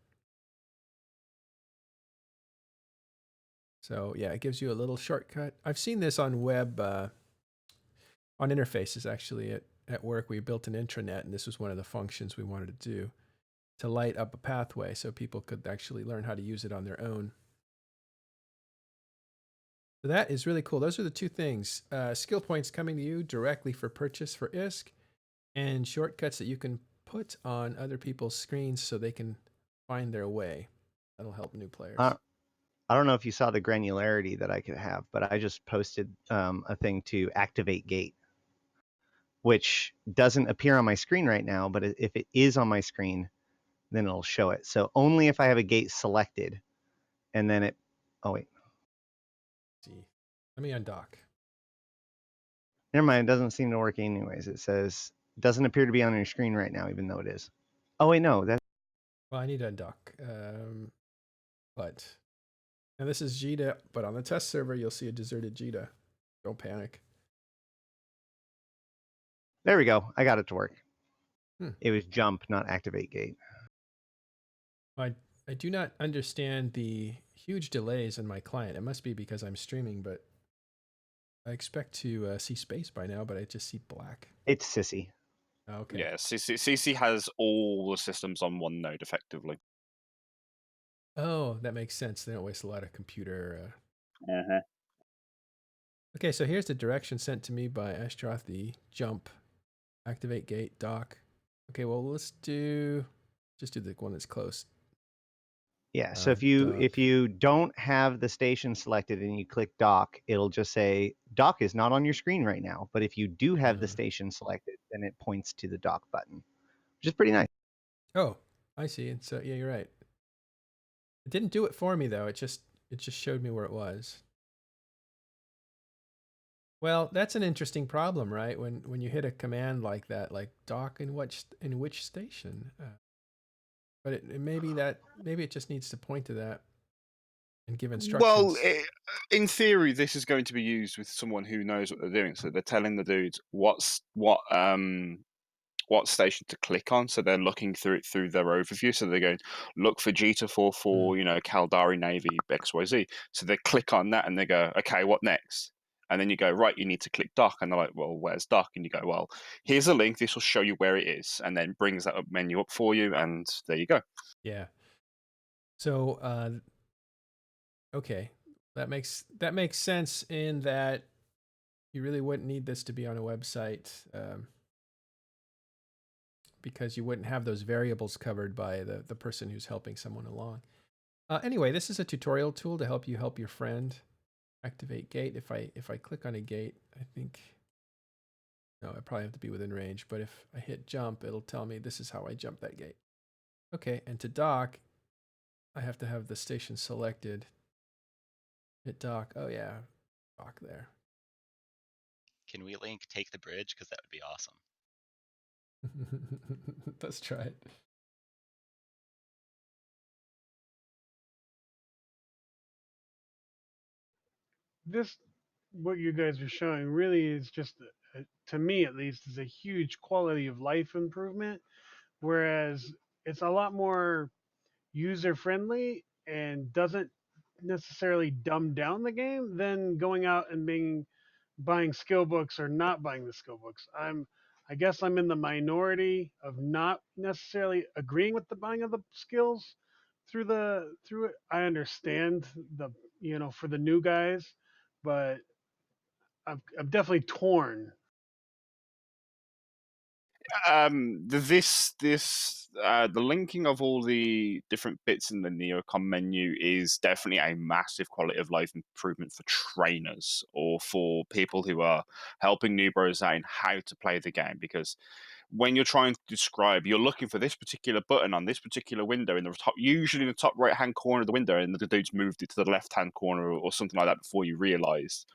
So yeah, it gives you a little shortcut. I've seen this on web, on interfaces actually. At work, we built an intranet, and this was one of the functions we wanted to do to light up a pathway so people could actually learn how to use it on their own. So that is really cool. Those are the two things. Skill points coming to you directly for purchase for ISK, and shortcuts that you can put on other people's screens so they can find their way. That'll help new players. I don't know if you saw the granularity that I could have, but I just posted a thing to activate gate, which doesn't appear on my screen right now, but if it is on my screen, then it'll show it. So only if I have a gate selected, and then oh wait. See, let me undock. Never mind, it doesn't seem to work anyways. It says, doesn't appear to be on your screen right now, even though it is. Oh wait, no, that's... Well, I need to undock. But, and this is Jita, but on the test server, you'll see a deserted Jita. Don't panic. There we go. I got it to work. Hmm. It was jump, not activate gate. I do not understand the huge delays in my client. It must be because I'm streaming, but I expect to see space by now, but I just see black. It's Sissy. Okay. Yeah, CC has all the systems on one node effectively. Oh, that makes sense. They don't waste a lot of computer. Uh-huh. Okay, so here's the direction sent to me by Ashtroth, the jump, activate gate, dock. Okay, well, let's just do the one that's close. Yeah, so if you don't have the station selected and you click dock, it'll just say dock is not on your screen right now. But if you do have the station selected, then it points to the dock button, which is pretty nice. Oh, I see. And so yeah, you're right. It didn't do it for me though. It just showed me where it was. Well, that's an interesting problem, right? When you hit a command like that, like dock in which station. But maybe it just needs to point to that. and give Well, instructions. in theory, this is going to be used with someone who knows what they're doing. So they're telling the dudes what station to click on. So they're looking through it through their overview. So they're going, look for G244, Caldari Navy, XYZ. So they click on that and they go, okay, what next? And then you go, right, you need to click dock. And they're like, well, where's dock? And you go, well, here's a link. This will show you where it is. And then brings that menu up for you. And there you go. Yeah. So, okay, that makes sense in that you really wouldn't need this to be on a website, because you wouldn't have those variables covered by the person who's helping someone along. Anyway, this is a tutorial tool to help you help your friend activate gate. If I click on a gate, I think, no, I probably have to be within range, but if I hit jump, it'll tell me this is how I jump that gate. Okay, and to dock, I have to have the station selected. Hit dock. Oh yeah, dock there. Can we link take the bridge? Because that would be awesome. Let's try it. This, what you guys are showing, really is just, to me at least, is a huge quality of life improvement. Whereas it's a lot more user friendly and doesn't necessarily dumb down the game than going out and buying skill books or not buying the skill books. I guess I'm in the minority of not necessarily agreeing with the buying of the skills through it. I understand the, for the new guys, but I'm definitely torn. The linking of all the different bits in the Neocom menu is definitely a massive quality of life improvement for trainers or for people who are helping new bros out in how to play the game. Because when you're trying to describe, you're looking for this particular button on this particular window in the top, usually in the top right hand corner of the window, and the dude's moved it to the left hand corner or something like that before you realise.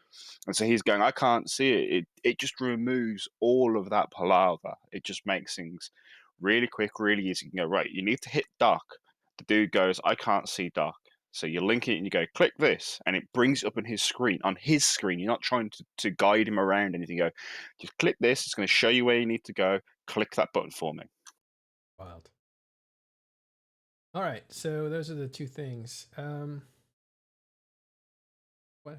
And so he's going, I can't see it. It just removes all of that palaver. It just makes things really quick, really easy. You can go, right, you need to hit dock. The dude goes, I can't see dock. So you link it and you go, click this, and it brings it up on his screen. On his screen, you're not trying to guide him around anything. You go, just click this. It's going to show you where you need to go. Click that button for me. Wild. All right, so those are the two things. What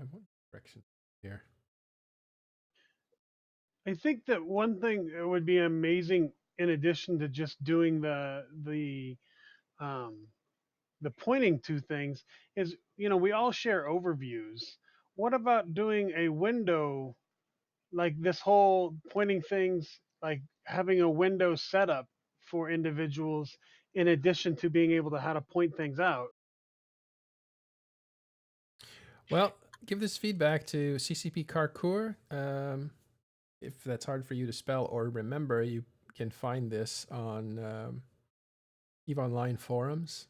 direction here? I think that one thing that would be amazing, in addition to just doing the pointing to things, is, we all share overviews. What about doing a window, like this whole pointing things, like having a window setup for individuals in addition to being able to how to point things out? Well, give this feedback to CCP Carcour. If that's hard for you to spell or remember, you can find this on EVE Online forums.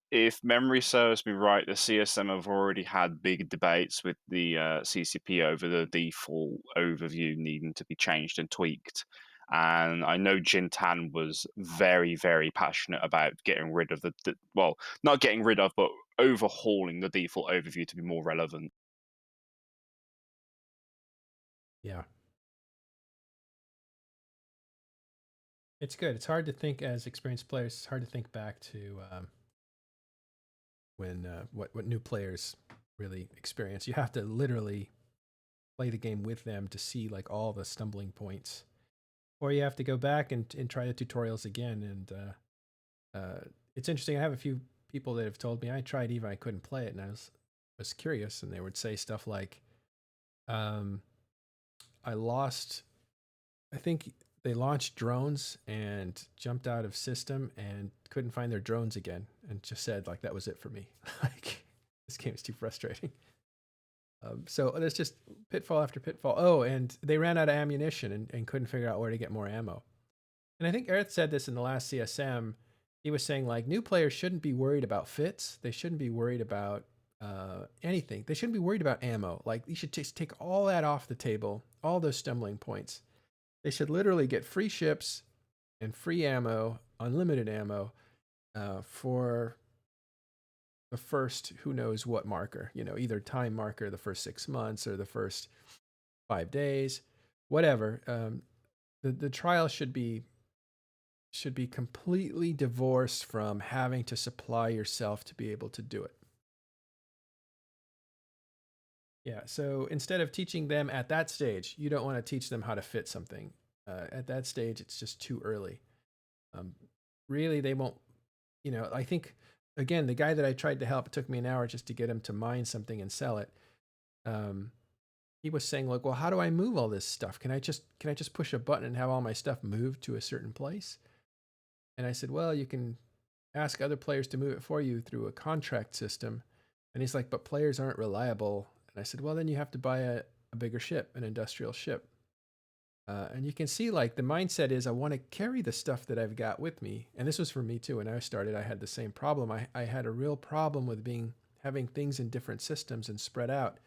If memory serves me right, the CSM have already had big debates with the CCP over the default overview needing to be changed and tweaked. And I know Jintan was very, very passionate about getting rid of well, not getting rid of, but overhauling the default overview to be more relevant. Yeah. It's good. It's hard to think as experienced players. It's hard to think back to when what new players really experience. You have to literally play the game with them to see like all the stumbling points, or you have to go back and try the tutorials again. And it's interesting. I have a few people that have told me I tried EVE, I couldn't play it, and I was curious, and they would say stuff like, I lost. I think they launched drones and jumped out of system and couldn't find their drones again, and just said like that was it for me. Like this game is too frustrating. So there's just pitfall after pitfall. Oh, and they ran out of ammunition and couldn't figure out where to get more ammo. And I think Eric said this in the last CSM. He was saying like new players shouldn't be worried about fits. They shouldn't be worried about anything. They shouldn't be worried about ammo. Like you should just take all that off the table, all those stumbling points. They should literally get free ships and free ammo, unlimited ammo, for the first who knows what marker, either time marker, the first 6 months or the first 5 days, whatever. The trial should be completely divorced from having to supply yourself to be able to do it. Yeah, so instead of teaching them at that stage, you don't want to teach them how to fit something. At that stage, it's just too early. Really, they won't, I think, again, the guy that I tried to help, it took me an hour just to get him to mine something and sell it. He was saying, like, well, how do I move all this stuff? Can I just push a button and have all my stuff moved to a certain place? And I said, well, you can ask other players to move it for you through a contract system. And he's like, but players aren't reliable. And I said, well, then you have to buy a bigger ship, an industrial ship. And you can see, like, the mindset is I want to carry the stuff that I've got with me. And this was for me too. When I started, I had the same problem. I had a real problem with having things in different systems and spread out,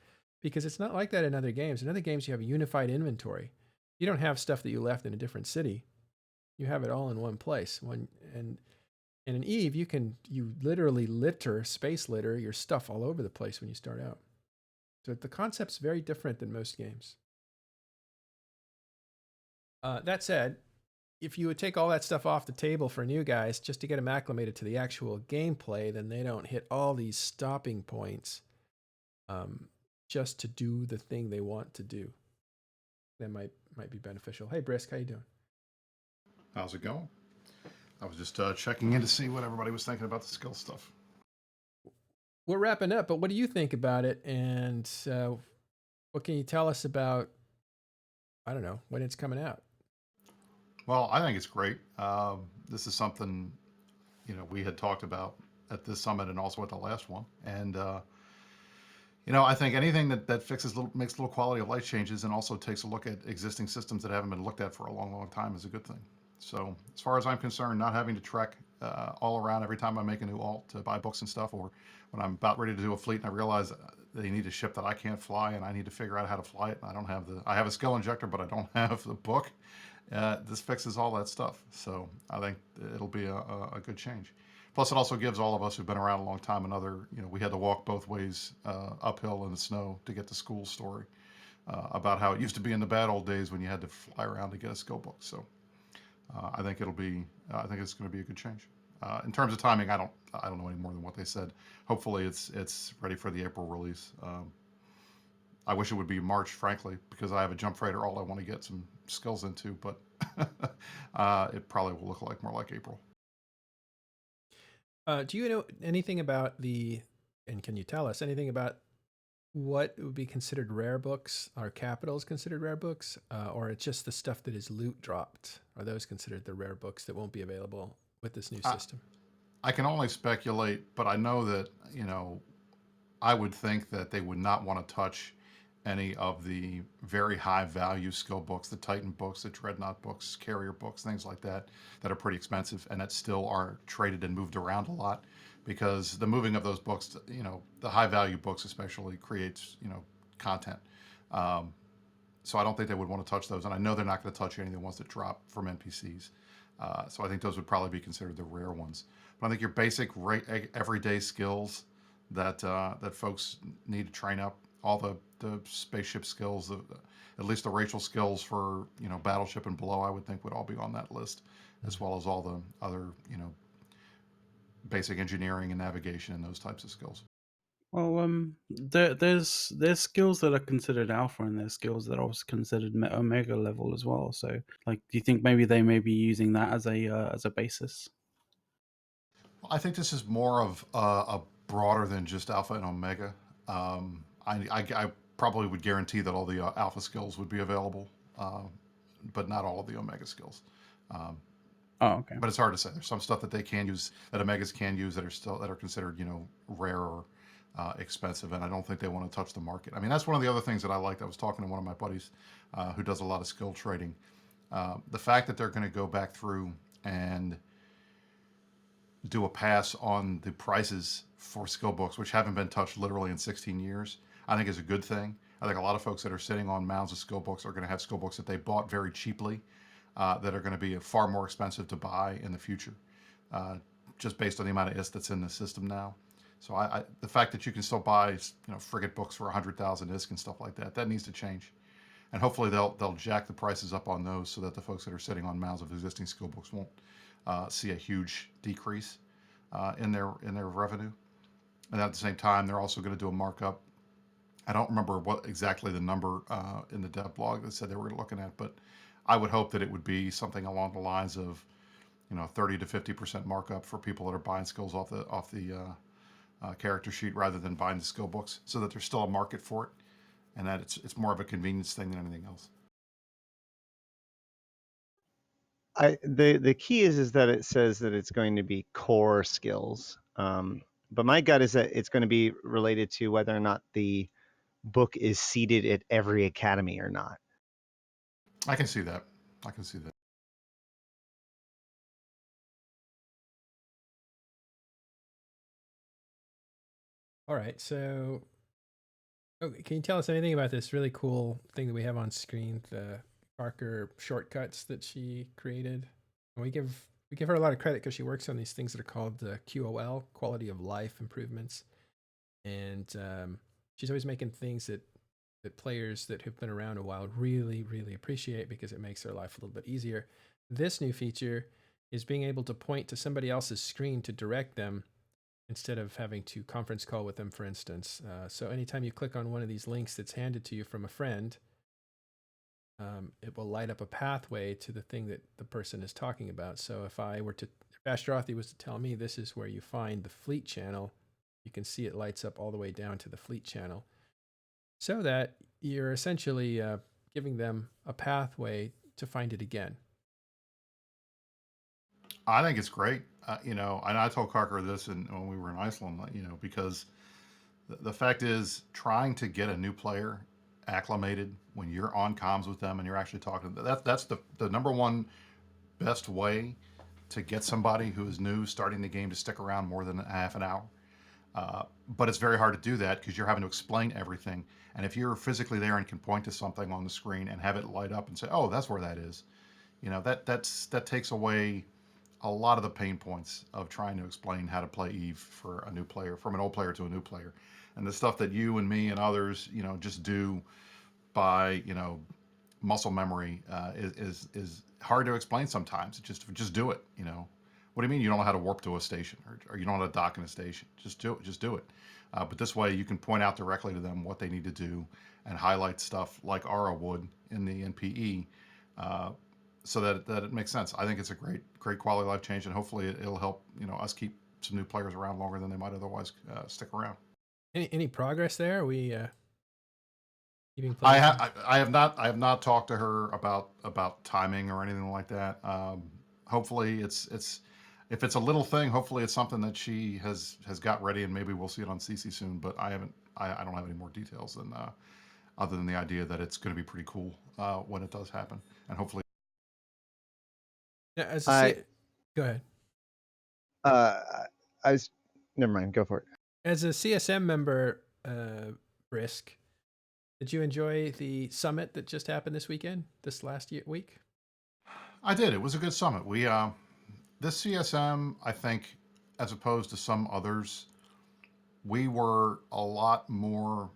because it's not like that in other games. In other games, you have a unified inventory. You don't have stuff that you left in a different city. You have it all in one place. And in Eve, you literally space litter your stuff all over the place when you start out. So the concept's very different than most games. That said, if you would take all that stuff off the table for new guys just to get them acclimated to the actual gameplay, then they don't hit all these stopping points just to do the thing they want to do. That might be beneficial. Hey, Brisk, how you doing? How's it going? I was just checking in to see what everybody was thinking about the skill stuff. We're wrapping up, but what do you think about it? And what can you tell us about, I don't know, when it's coming out? Well, I think it's great. This is something, we had talked about at this summit and also at the last one. And, I think anything that makes little quality of life changes and also takes a look at existing systems that haven't been looked at for a long, long time is a good thing. So as far as I'm concerned, not having to trek all around every time I make a new alt to buy books and stuff, or when I'm about ready to do a fleet and I realize they need a ship that I can't fly and I need to figure out how to fly it, and I have a skill injector, but I don't have the book. This fixes all that stuff. So I think it'll be a good change. Plus, it also gives all of us who've been around a long time another, we had to walk both ways uphill in the snow to get to school story about how it used to be in the bad old days when you had to fly around to get a skill book. So I think it's going to be a good change. In terms of timing, I don't know any more than what they said. Hopefully, it's ready for the April release. I wish it would be March, frankly, because I have a jump freighter all I want to get some skills into, but it probably will look more like April. Do you know anything about and can you tell us anything about what would be considered rare books? Are capitals considered rare books? Or it's just the stuff that is loot dropped? Are those considered the rare books that won't be available with this new system? I can only speculate, but I know that, I would think that they would not want to touch any of the very high value skill books, the Titan books, the Dreadnought books, Carrier books, things like that are pretty expensive and that still are traded and moved around a lot, because the moving of those books, the high value books especially creates, content. So I don't think they would want to touch those. And I know they're not going to touch any of the ones that drop from NPCs. So I think those would probably be considered the rare ones. But I think your basic everyday skills that folks need to train up, all the spaceship skills, at least the racial skills for battleship and below, I would think would all be on that list, as well as all the other basic engineering and navigation and those types of skills. Well, there's skills that are considered alpha and there's skills that are also considered omega level as well. So, like, do you think maybe they may be using that as a basis? I think this is more of a broader than just alpha and omega. I probably would guarantee that all the alpha skills would be available, but not all of the omega skills. Okay. But it's hard to say. There's some stuff that they can use, that omegas can use, that are considered rare or expensive, and I don't think they want to touch the market. I mean, that's one of the other things that I liked. I was talking to one of my buddies who does a lot of skill trading. The fact that they're going to go back through and do a pass on the prices for skill books, which haven't been touched literally in 16 years, I think is a good thing. I think a lot of folks that are sitting on mounds of skill books are going to have skill books that they bought very cheaply that are going to be far more expensive to buy in the future, just based on the amount of IST that's in the system now. So the fact that you can still buy frigate books for 100,000 ISK and stuff like that needs to change. And hopefully they'll jack the prices up on those so that the folks that are sitting on mounds of existing skill books won't see a huge decrease in their revenue. And at the same time, they're also going to do a markup. I don't remember what exactly the number in the dev blog that said they were looking at, but I would hope that it would be something along the lines of 30 to 50% markup for people that are buying skills off the character sheet rather than buying the skill books, so that there's still a market for it, and that it's more of a convenience thing than anything else. The key is that it says that it's going to be core skills, but my gut is that it's going to be related to whether or not the book is seated at every academy or not. I can see that. I can see that. All right, so can you tell us anything about this really cool thing that we have on screen, the Parker shortcuts that she created? And we give her a lot of credit because she works on these things that are called QOL, quality of life improvements, and she's always making things that players that have been around a while really appreciate because it makes their life a little bit easier. This new feature is being able to point to somebody else's screen to direct them instead of having to conference call with them, for instance. So anytime you click on one of these links that's handed to you from a friend, it will light up a pathway to the thing that the person is talking about. So if Ashtarothi was to tell me this is where you find the fleet channel, you can see it lights up all the way down to the fleet channel, so that you're essentially giving them a pathway to find it again. I think it's great. And I told Carker this when we were in Iceland, because the fact is, trying to get a new player acclimated when you're on comms with them and you're actually talking to them, that's the number one best way to get somebody who is new starting the game to stick around more than a half an hour. But it's very hard to do that because you're having to explain everything. And if you're physically there and can point to something on the screen and have it light up and say, "Oh, that's where that is," that takes away a lot of the pain points of trying to explain how to play Eve for a new player, from an old player to a new player. And the stuff that you and me and others, just do by, muscle memory is hard to explain sometimes. Just do it. What do you mean you don't know how to warp to a station, or you don't know how to dock in a station? Just do it. Just do it. But this way you can point out directly to them what they need to do and highlight stuff like Ara would in the NPE, so that it makes sense. I think it's a great quality of life change, and hopefully it'll help us keep some new players around longer than they might otherwise stick around. Any progress there? Are we keeping I players? I have not talked to her about timing or anything like that. Hopefully it's if it's a little thing, hopefully it's something that she has got ready, and maybe we'll see it on CC soon. But I don't have any more details than other than the idea that it's going to be pretty cool when it does happen, and hopefully. Yeah, go ahead. Never mind. Go for it. As a CSM member, Brisk, did you enjoy the summit that just happened this last week? I did. It was a good summit. We this CSM, I think, as opposed to some others, we were a lot more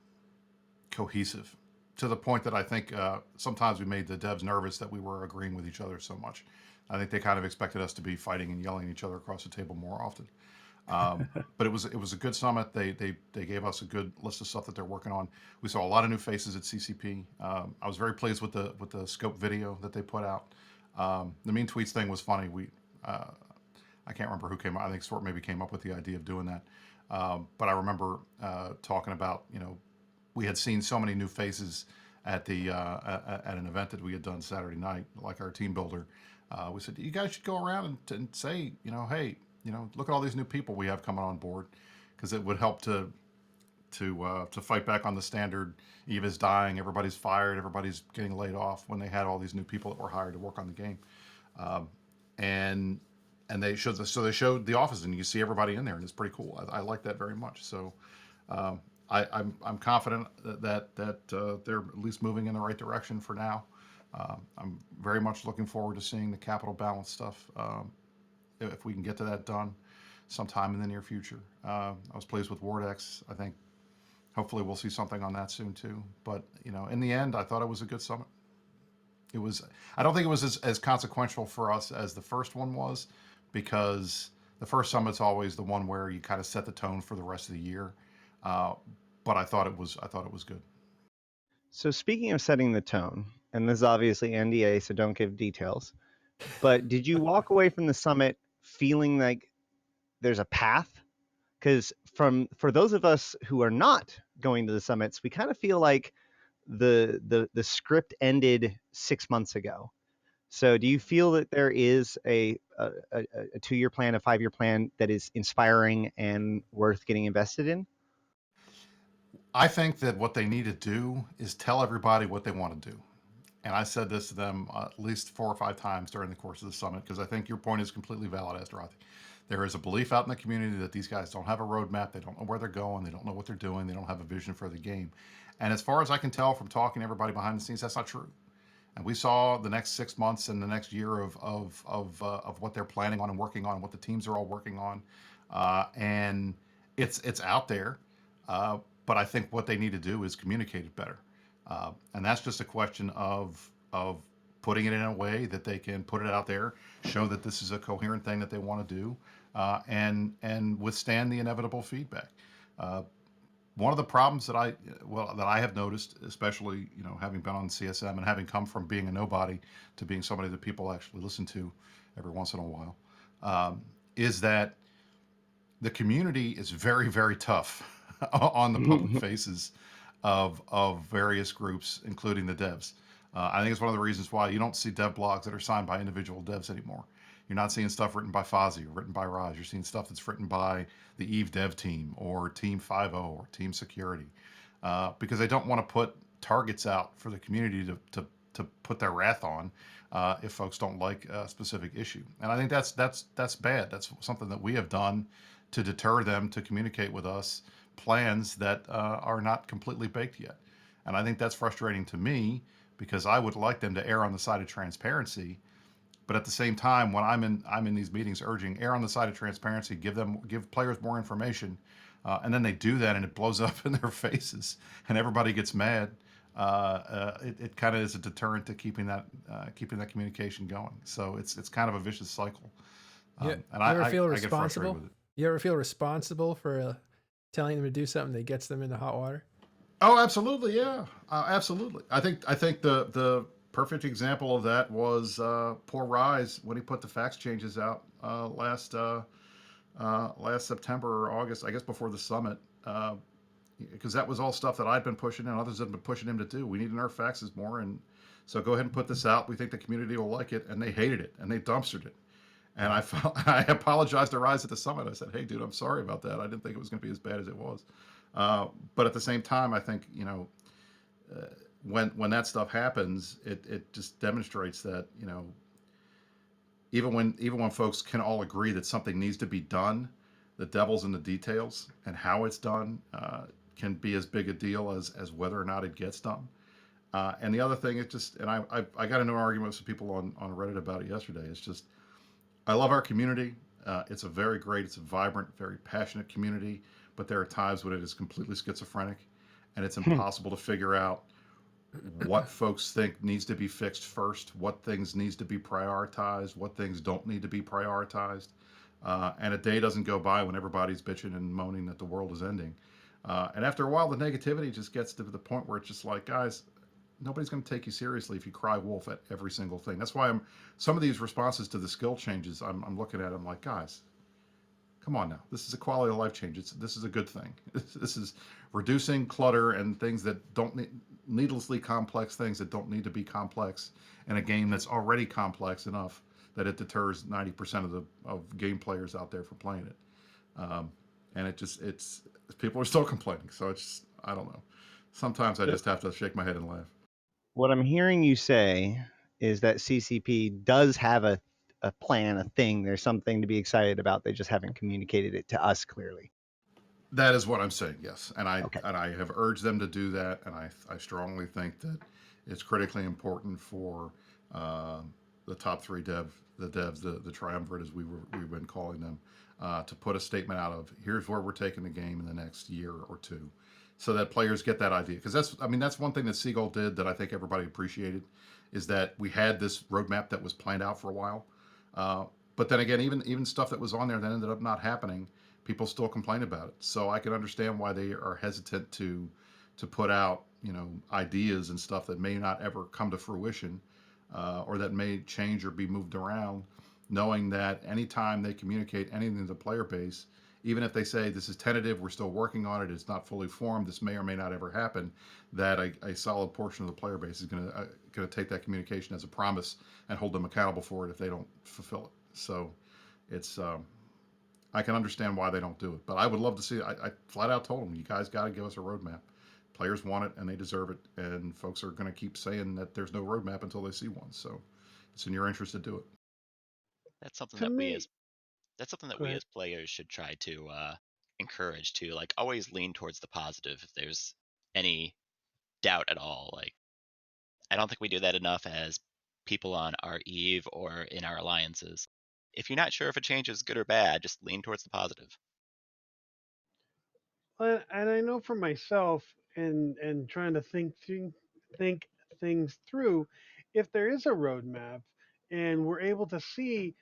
cohesive, to the point that I think sometimes we made the devs nervous that we were agreeing with each other so much. I think they kind of expected us to be fighting and yelling at each other across the table more often. But it was a good summit. They gave us a good list of stuff that they're working on. We saw a lot of new faces at CCP. I was very pleased with the scope video that they put out. The mean tweets thing was funny. I can't remember who came up. I think Swart maybe came up with the idea of doing that. But I remember talking about, we had seen so many new faces at at an event that we had done Saturday night, like our team builder. We said, you guys should go around and say, hey, look at all these new people we have coming on board, because it would help to fight back on the standard. Eve is dying, everybody's fired, everybody's getting laid off, when they had all these new people that were hired to work on the game. And they showed the office, and you see everybody in there, and it's pretty cool. I like that very much. So I'm confident that they're at least moving in the right direction for now. I'm very much looking forward to seeing the capital balance stuff, if we can get to that done. sometime in the near future. I was pleased with Wardex. I think hopefully we'll see something on that soon too. But in the end, I thought it was a good summit. It was. I don't think it was as consequential for us as the first one was, because the first summit's always the one where you kind of set the tone for the rest of the year. Uh, but I thought it was good. So speaking of setting the tone, and this is obviously NDA, so don't give details, but did you walk away from the summit feeling like there's a path? Because for those of us who are not going to the summits, we kind of feel like the script ended 6 months ago. So do you feel that there is a 2-year plan, a 5-year plan that is inspiring and worth getting invested in? I think that what they need to do is tell everybody what they want to do. And I said this to them at least 4 or 5 times during the course of the summit, because I think your point is completely valid, Astaroth. There is a belief out in the community that these guys don't have a roadmap. They don't know where they're going. They don't know what they're doing. They don't have a vision for the game. And as far as I can tell from talking to everybody behind the scenes, that's not true. And we saw the next 6 months and the next year of what they're planning on and working on, what the teams are all working on, and it's out there. But I think what they need to do is communicate it better, and that's just a question of putting it in a way that they can put it out there, show that this is a coherent thing that they want to do, and withstand the inevitable feedback. One of the problems that I have noticed, especially having been on CSM and having come from being a nobody to being somebody that people actually listen to every once in a while, is that the community is very, very tough on the public faces of various groups, including the devs. I think it's one of the reasons why you don't see dev blogs that are signed by individual devs anymore. You're not seeing stuff written by Fozzie or written by Raj. You're seeing stuff that's written by the Eve dev team or Team 5.0 or Team Security, because they don't want to put targets out for the community to put their wrath on if folks don't like a specific issue. And I think that's bad. That's something that we have done to deter them to communicate with us plans that are not completely baked yet. And I think that's frustrating to me, because I would like them to err on the side of transparency. But at the same time, when I'm in these meetings urging err on the side of transparency, give players more information, and then they do that and it blows up in their faces and everybody gets mad. It kind of is a deterrent to keeping that communication going. So it's kind of a vicious cycle. Yeah. And You ever I feel get frustrated responsible? with it. You ever feel responsible for telling them to do something that gets them into hot water? Oh, absolutely, yeah, absolutely. I think the perfect example of that was poor Rise when he put the fax changes out last September or August, I guess before the summit, because that was all stuff that I'd been pushing and others had been pushing him to do. We need to nerf faxes more, and so go ahead and put this out. We think the community will like it, and they hated it and they dumpstered it. And I apologized to Rise at the summit. I said, "Hey, dude, I'm sorry about that. I didn't think it was going to be as bad as it was." But at the same time, I think when that stuff happens, it just demonstrates that even when folks can all agree that something needs to be done, the devil's in the details, and how it's done can be as big a deal as whether or not it gets done. And the other thing, it just, and I got into an argument with some people on Reddit about it yesterday. It's just, I love our community. It's a vibrant, very passionate community, but there are times when it is completely schizophrenic, and it's impossible to figure out what folks think needs to be fixed first, what things needs to be prioritized, what things don't need to be prioritized. And a day doesn't go by when everybody's bitching and moaning that the world is ending. And after a while, the negativity just gets to the point where it's just like, guys, nobody's going to take you seriously if you cry wolf at every single thing. That's why some of these responses to the skill changes, I'm looking at them like, guys, come on now. This is a quality of life change. This is a good thing. This is reducing clutter and things that don't needlessly complex things that don't need to be complex in a game that's already complex enough that it deters 90% of game players out there from playing it. And it's people are still complaining. So it's I don't know. Sometimes I just have to shake my head and laugh. What I'm hearing you say is that CCP does have a plan, a thing. There's something to be excited about. They just haven't communicated it to us clearly. That is what I'm saying, yes. And I Okay. have urged them to do that, and I strongly think that it's critically important for the top three devs, the triumvirate as we've been calling them, to put a statement out of here's where we're taking the game in the next year or two, so that players get that idea. Because that's one thing that Seagull did that I think everybody appreciated, is that we had this roadmap that was planned out for a while. But then again, even stuff that was on there that ended up not happening, people still complain about it. So I can understand why they are hesitant to put out ideas and stuff that may not ever come to fruition, or that may change or be moved around, knowing that anytime they communicate anything to the player base, even if they say this is tentative, we're still working on it, it's not fully formed, this may or may not ever happen, that a solid portion of the player base is going to take that communication as a promise and hold them accountable for it if they don't fulfill it. So it's I can understand why they don't do it, but I would love to see it. I flat out told them, you guys got to give us a roadmap. Players want it and they deserve it, and folks are going to keep saying that there's no roadmap until they see one. So it's in your interest to do it. That's something To that me, go we ahead. as players should try to encourage to, like, always lean towards the positive if there's any doubt at all. Like, I don't think we do that enough as people on our Eve or in our alliances. If you're not sure if a change is good or bad, just lean towards the positive. And I know for myself, and trying to think things through, if there is a roadmap and we're able to see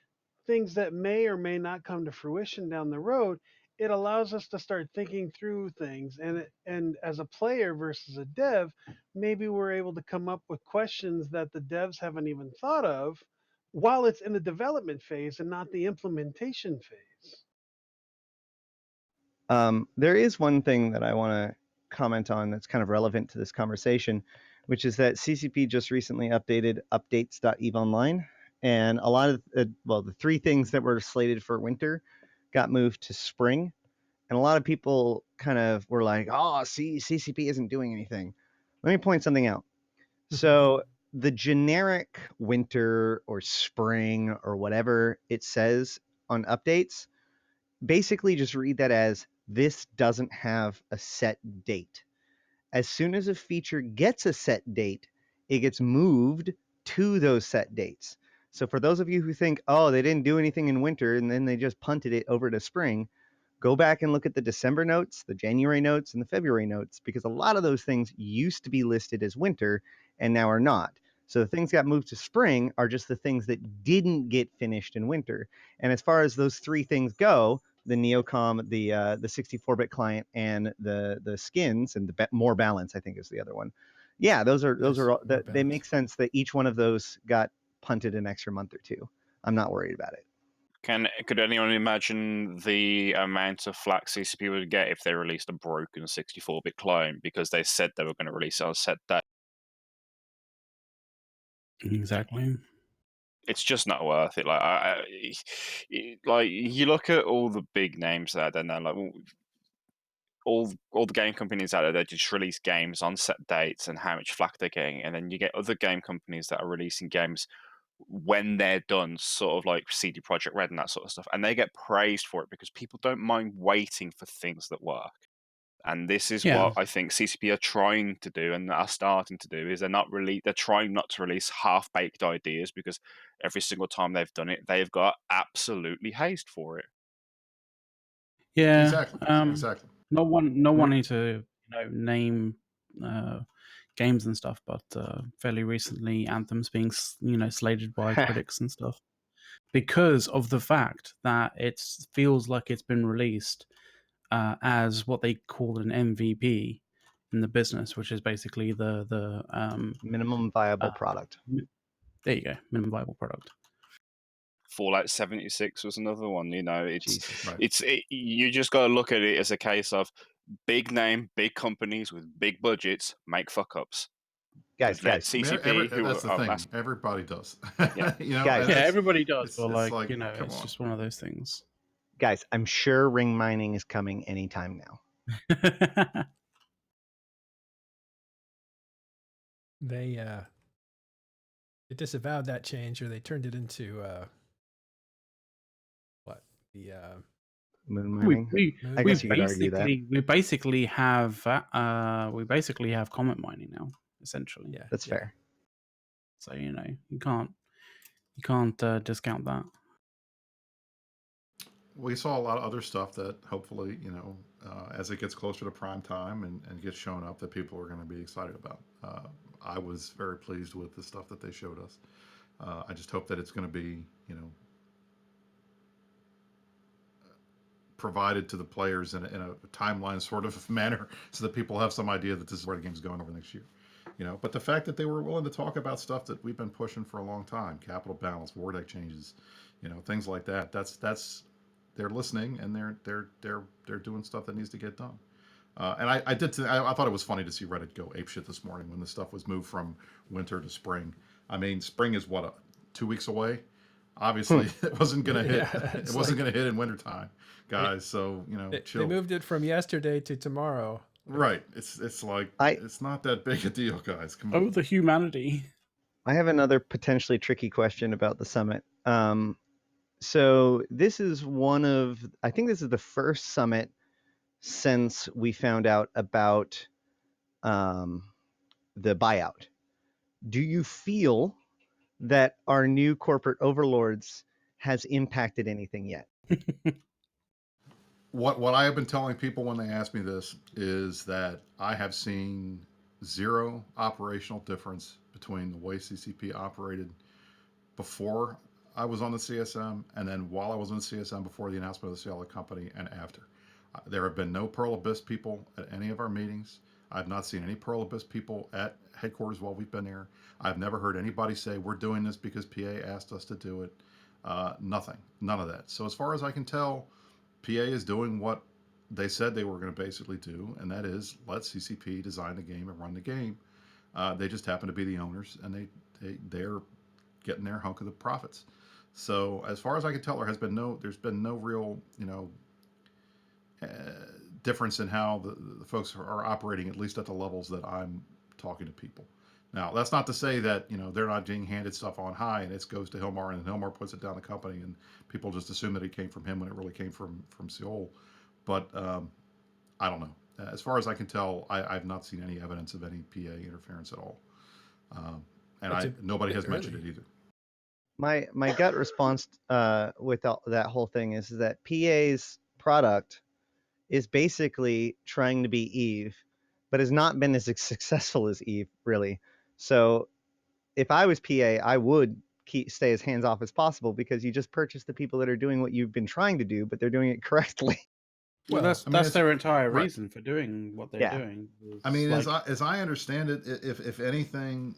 things that may or may not come to fruition down the road, it allows us to start thinking through things. And as a player versus a dev, maybe we're able to come up with questions that the devs haven't even thought of while it's in the development phase and not the implementation phase. There is one thing that I want to comment on that's kind of relevant to this conversation, which is that CCP just recently updated updates.eve online, and a lot of the three things that were slated for winter got moved to spring, and a lot of people kind of were like, "Oh, see, CCP isn't doing anything." Let me point something out. So the generic winter or spring or whatever it says on updates, basically just read that as this doesn't have a set date. As soon as a feature gets a set date, it gets moved to those set dates. So for those of you who think, oh, they didn't do anything in winter and then they just punted it over to spring, go back and look at the December notes, the January notes, and the February notes, because a lot of those things used to be listed as winter and now are not. So the things that got moved to spring are just the things that didn't get finished in winter. And as far as those three things go, the Neocom, the 64-bit client, and the skins, and the more balance, I think, is the other one. Yeah, those are all, they make sense that each one of those got punted an extra month or two. I'm not worried about it. Could anyone imagine the amount of flack CCP would get if they released a broken 64-bit client because they said they were going to release it on set date? Exactly. It's just not worth it. Like you look at all the big names out there now, like all the game companies out there, they just release games on set dates and how much flack they're getting, and then you get other game companies that are releasing games when they're done, sort of like CD Projekt Red and that sort of stuff, and they get praised for it because people don't mind waiting for things that work. And this is Yeah. what I think CCP are trying to do and are starting to do, is they're trying not to release half-baked ideas, because every single time they've done it, they've got absolutely hazed for it. Yeah. Exactly. Exactly. No one need to name games and stuff, but fairly recently, Anthem's being slated by critics and stuff because of the fact that it feels like it's been released as what they call an MVP in the business, which is basically the minimum viable product. There you go, minimum viable product. Fallout 76 was another one. Jesus. You just got to look at it as a case of big name, big companies with big budgets make fuck ups. Guys, CCP, that's the thing. Everybody does. Yeah. Guys, everybody does. But like it's just one of those things. Guys, I'm sure ring mining is coming anytime now. They disavowed that change, or they turned it into moon mining. I guess you could argue that. We basically have comment mining now, essentially. Yeah, that's fair. So you can't You can't discount that. We saw a lot of other stuff that hopefully, as it gets closer to prime time and gets shown up, that people are going to be excited about. I was very pleased with the stuff that they showed us. I just hope that it's going to be, provided to the players in a timeline sort of manner, so that people have some idea that this is where the game's going over the next year. But the fact that they were willing to talk about stuff that we've been pushing for a long time, capital balance, war deck changes, things like that. That's they're listening, and they're doing stuff that needs to get done. And I thought it was funny to see Reddit go apeshit this morning when the stuff was moved from winter to spring. I mean, spring is what, 2 weeks away. Obviously, it wasn't gonna hit. Yeah, It wasn't gonna hit in wintertime, guys. So They chill. moved it from yesterday to tomorrow. Right. It's like it's not that big a deal, guys. Come Oh, on. the humanity. I have another potentially tricky question about the summit. So this is I think this is the first summit since we found out about the buyout. Do you feel that our new corporate overlords has impacted anything yet? What I have been telling people when they ask me this is that I have seen zero operational difference between the way CCP operated before I was on the CSM, and then while I was on the CSM before the announcement of the sale of the company, and after. There have been no Pearl Abyss people at any of our meetings. I've not seen any Pearl Abyss people at headquarters while we've been there. I've never heard anybody say we're doing this because PA asked us to do it. Nothing, none of that. So as far as I can tell, PA is doing what they said they were going to basically do, and that is let CCP design the game and run the game. They just happen to be the owners, and they're getting their hunk of the profits. So as far as I can tell, there's been no real difference in how the folks are operating, at least at the levels that I'm talking to people. Now, that's not to say that they're not being handed stuff on high and it goes to Hilmar and Hilmar puts it down the company and people just assume that it came from him when it really came from Seoul. But I don't know. As far as I can tell, I've not seen any evidence of any PA interference at all, and nobody has mentioned it either. My gut response with that whole thing is that PA's product is basically trying to be Eve, but has not been as successful as Eve, really. So if I was PA, I would stay as hands off as possible, because you just purchase the people that are doing what you've been trying to do, but they're doing it correctly. Well, that's their entire reason for doing what they're doing. I mean, as I understand it, if anything,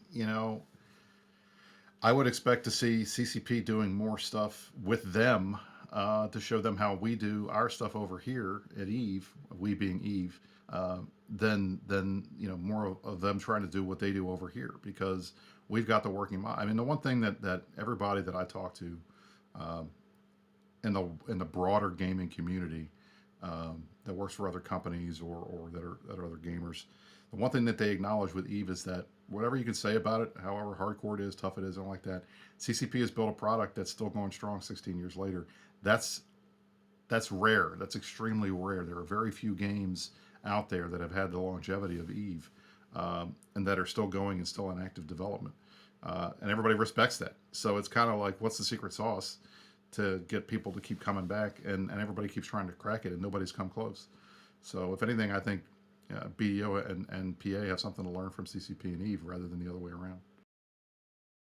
I would expect to see CCP doing more stuff with them to show them how we do our stuff over here at Eve, we being Eve, than more of them trying to do what they do over here, because we've got the working model. I mean, the one thing that everybody that I talk to in the broader gaming community that works for other companies or that are other gamers, the one thing that they acknowledge with Eve is that whatever you can say about it, however hardcore it is, tough it is, and like that, CCP has built a product that's still going strong 16 years later. That's rare. That's extremely rare. There are very few games out there that have had the longevity of Eve, and that are still going and still in active development. And everybody respects that. So it's kind of like, what's the secret sauce to get people to keep coming back? And everybody keeps trying to crack it, and nobody's come close. So if anything, I think BDO and PA have something to learn from CCP and Eve rather than the other way around.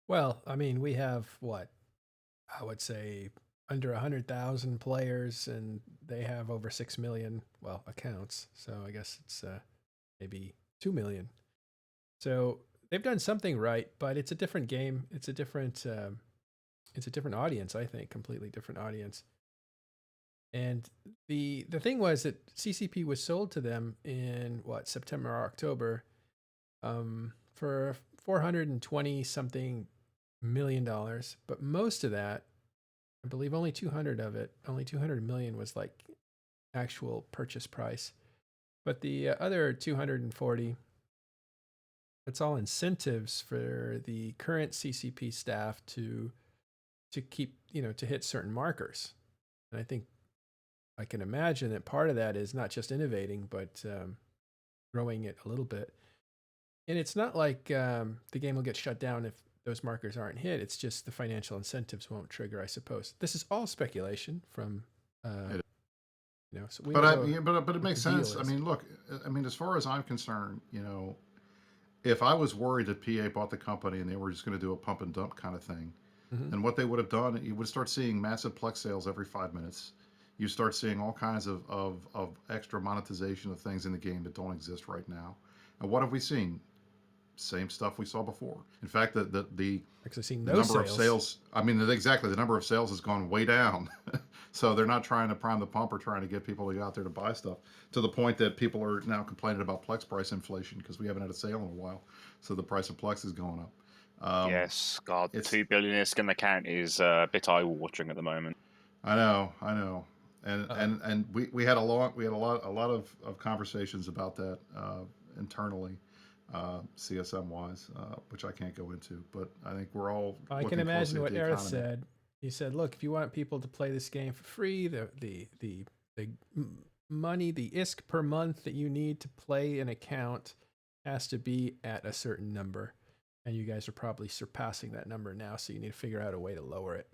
Well, I mean, we have what I would say under 100,000 players, and they have over 6 million accounts. So I guess it's maybe 2 million. So they've done something right, but it's a different game. It's a different audience. I think completely different audience. And the thing was that CCP was sold to them in September or October, for $420 something million, but most of that, I believe only 200 million was like actual purchase price, but the other 240, it's all incentives for the current CCP staff to keep to hit certain markers. And I think I can imagine that part of that is not just innovating, but growing it a little bit. And it's not like the game will get shut down if those markers aren't hit. It's just the financial incentives won't trigger, I suppose. This is all speculation from, so we But don't know but it what makes the deal sense. I is. mean, look, I mean, as far as I'm concerned, if I was worried that PA bought the company and they were just going to do a pump and dump kind of thing, Mhm. then what they would have done, you would start seeing massive Plex sales every 5 minutes. You start seeing all kinds of extra monetization of things in the game that don't exist right now. And what have we seen? Same stuff we saw before. In fact, the Actually, seeing the no number of sales. sales, I mean, exactly, the number of sales has gone way down. So they're not trying to prime the pump or trying to get people to go out there to buy stuff, to the point that people are now complaining about Plex price inflation because we haven't had a sale in a while. So the price of Plex is going up. Yes, God, It's 2 billion ISK in the account is a bit eye-watering at the moment. I know, and we had a lot of conversations about that internally, CSM wise, which I can't go into, but I think we're all. I can looking imagine closely at what the Aerith economy. said. He said, "Look, if you want people to play this game for free, the money, the ISK per month that you need to play an account has to be at a certain number, and you guys are probably surpassing that number now. So you need to figure out a way to lower it."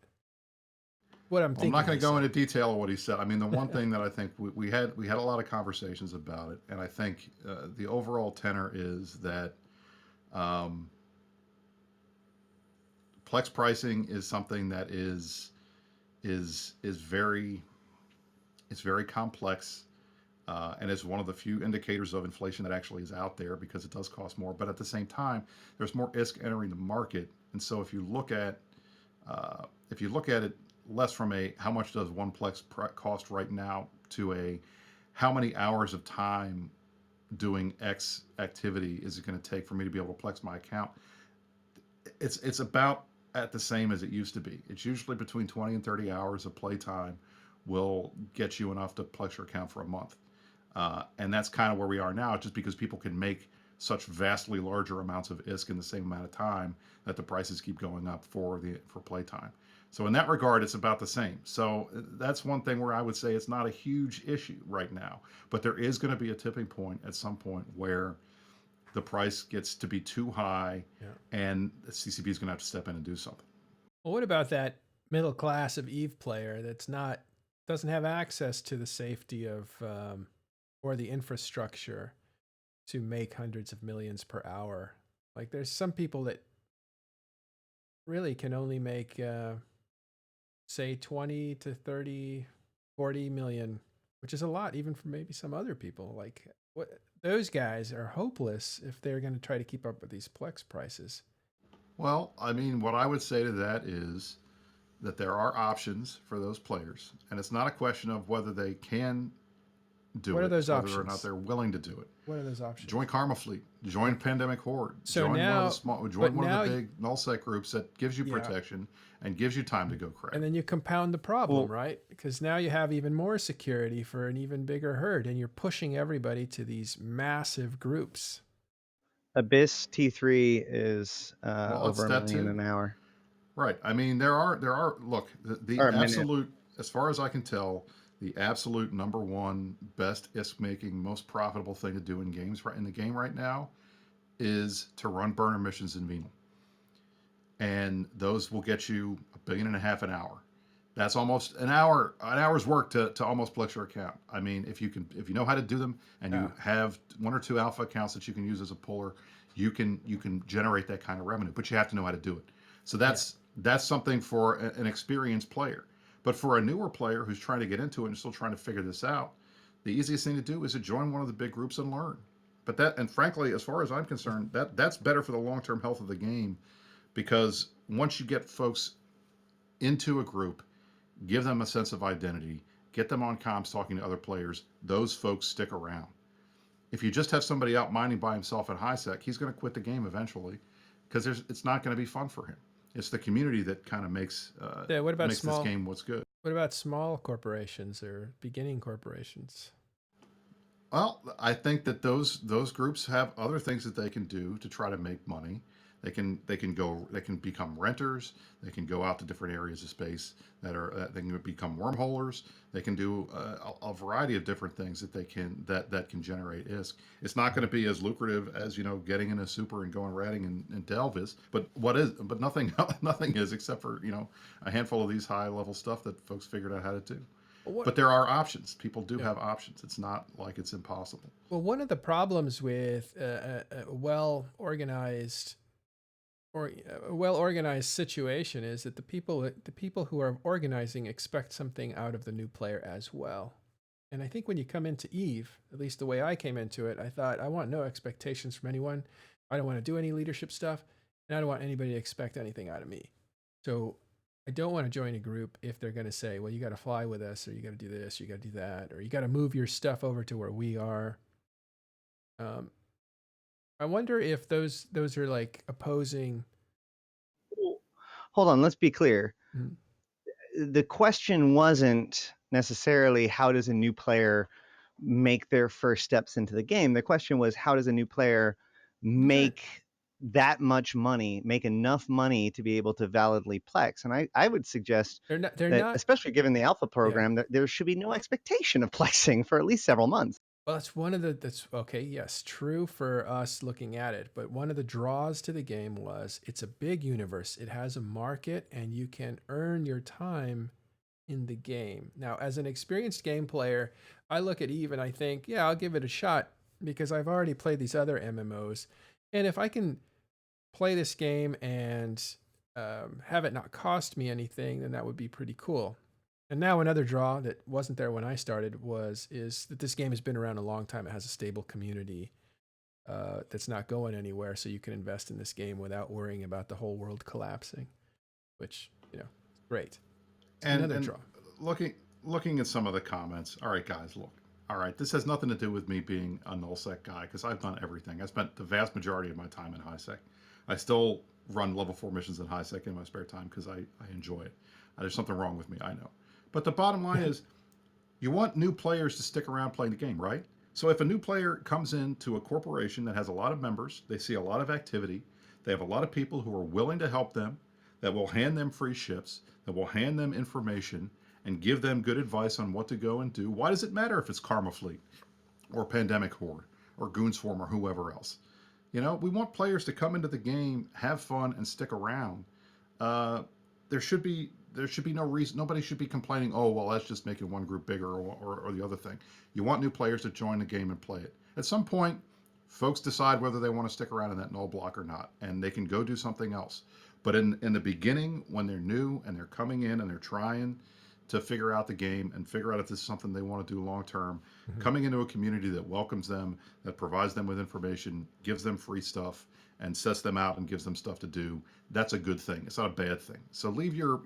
What I'm I'm thinking. not going he to go said. into detail of what he said. I mean, the one thing that I think we had a lot of conversations about it, and I think the overall tenor is that Plex pricing is something that is very complex, and is one of the few indicators of inflation that actually is out there because it does cost more. But at the same time, there's more ISK entering the market, and so if you look at it less from a how much does one Plex cost right now to a how many hours of time doing X activity is it going to take for me to be able to Plex my account, it's about at the same as it used to be. It's usually between 20 and 30 hours of playtime will get you enough to Plex your account for a month. And that's kind of where we are now, just because people can make such vastly larger amounts of ISK in the same amount of time that the prices keep going up for playtime. So in that regard, it's about the same. So that's one thing where I would say it's not a huge issue right now, but there is going to be a tipping point at some point where the price gets to be too high, and the CCP is going to have to step in and do something. Well, what about that middle class of Eve player that's doesn't have access to the safety of or the infrastructure to make hundreds of millions per hour? Like, there's some people that really can only make say 20 to 30, 40 million, which is a lot even for maybe some other people. Like, what, those guys are hopeless if they're going to try to keep up with these Plex prices. Well, I mean, what I would say to that is that there are options for those players, and it's not a question of whether they can do What it, are those it's whether or not options? they're willing to do it. What are those options? Join Karma Fleet, join Pandemic Horde, So join now, one of the small, join one now, of the big nullsec groups that gives you Yeah. protection and gives you time to go crack. and then you compound the problem, Well- right? Because now you have even more security for an even bigger herd, and you're pushing everybody to these massive groups. Abyss T3 is Well, it's over a that million too. an hour. Right. I mean, there are look, the Or a minute. absolute, as far as I can tell, the absolute number one best ISK making, most profitable thing to do in games in the game right now is to run burner missions in Venal. And those will get you $1.5 billion an hour. That's almost an hour's work to almost Plex your account. I mean, if you know how to do them, and you have 1 or 2 alpha accounts that you can use as a puller, you can generate that kind of revenue. But you have to know how to do it. So that's something for an experienced player. But for a newer player who's trying to get into it and still trying to figure this out, the easiest thing to do is to join one of the big groups and learn. But and frankly, as far as I'm concerned, that's better for the long-term health of the game, because once you get folks into a group, give them a sense of identity, get them on comms talking to other players, those folks stick around. If you just have somebody out mining by himself at high sec, he's going to quit the game eventually, because it's not going to be fun for him. It's the community that kind of makes What about makes this game what's good. What about small corporations or beginning corporations? Well, I think that those groups have other things that they can do to try to make money. They can become renters. They can go out to different areas of space they can become wormholers. They can do a variety of different things that can generate ISK. It's not going to be as lucrative as getting in a super and going ratting and delve is. But nothing nothing is except for a handful of these high level stuff that folks figured out how to do. What? But there are options. People do Yeah. have options. It's not like it's impossible. Well, one of the problems with a well organized or a well organized situation is that the people who are organizing expect something out of the new player as well. And I think when you come into Eve, at least the way I came into it, I thought I want no expectations from anyone. I don't want to do any leadership stuff, and I don't want anybody to expect anything out of me. So I don't want to join a group if they're going to say, well, you got to fly with us, or you got to do this, you got to do that, or you got to move your stuff over to where we are. I wonder if those are like opposing. Hold on, let's be clear. Mhm. The question wasn't necessarily how does a new player make their first steps into the game. The question was how does a new player make that much money, make enough money to be able to validly plex. And I would suggest They're that, not. especially given the alpha program, that there should be no expectation of plexing for at least several months. Well, that's okay. Yes, true for us looking at it. But one of the draws to the game was it's a big universe. It has a market, and you can earn your time in the game. Now, as an experienced game player, I look at Eve and I think, yeah, I'll give it a shot because I've already played these other MMOs, and if I can play this game and have it not cost me anything, then that would be pretty cool. And now another draw that wasn't there when I started is that this game has been around a long time. It has a stable community that's not going anywhere, so you can invest in this game without worrying about the whole world collapsing, which is great. Another draw. Looking at some of the comments. All right, guys, look. All right, this has nothing to do with me being a nullsec guy because I've done everything. I spent the vast majority of my time in highsec. I still run level 4 missions in highsec in my spare time because I enjoy it. There's something wrong with me, I know. But the bottom line is, you want new players to stick around playing the game, right? So if a new player comes into a corporation that has a lot of members, they see a lot of activity, they have a lot of people who are willing to help them, that will hand them free ships, that will hand them information, and give them good advice on what to go and do. Why does it matter if it's Karma Fleet or Pandemic Horde or Goonswarm or whoever else? We want players to come into the game, have fun, and stick around. There should be no reason. Nobody should be complaining. Oh well, that's just making one group bigger or the other thing. You want new players to join the game and play it. At some point, folks decide whether they want to stick around in that null block or not, and they can go do something else. But in the beginning, when they're new and they're coming in and they're trying to figure out the game and figure out if this is something they want to do long term, coming into a community that welcomes them, that provides them with information, gives them free stuff, and sets them out and gives them stuff to do, that's a good thing. It's not a bad thing. So leave your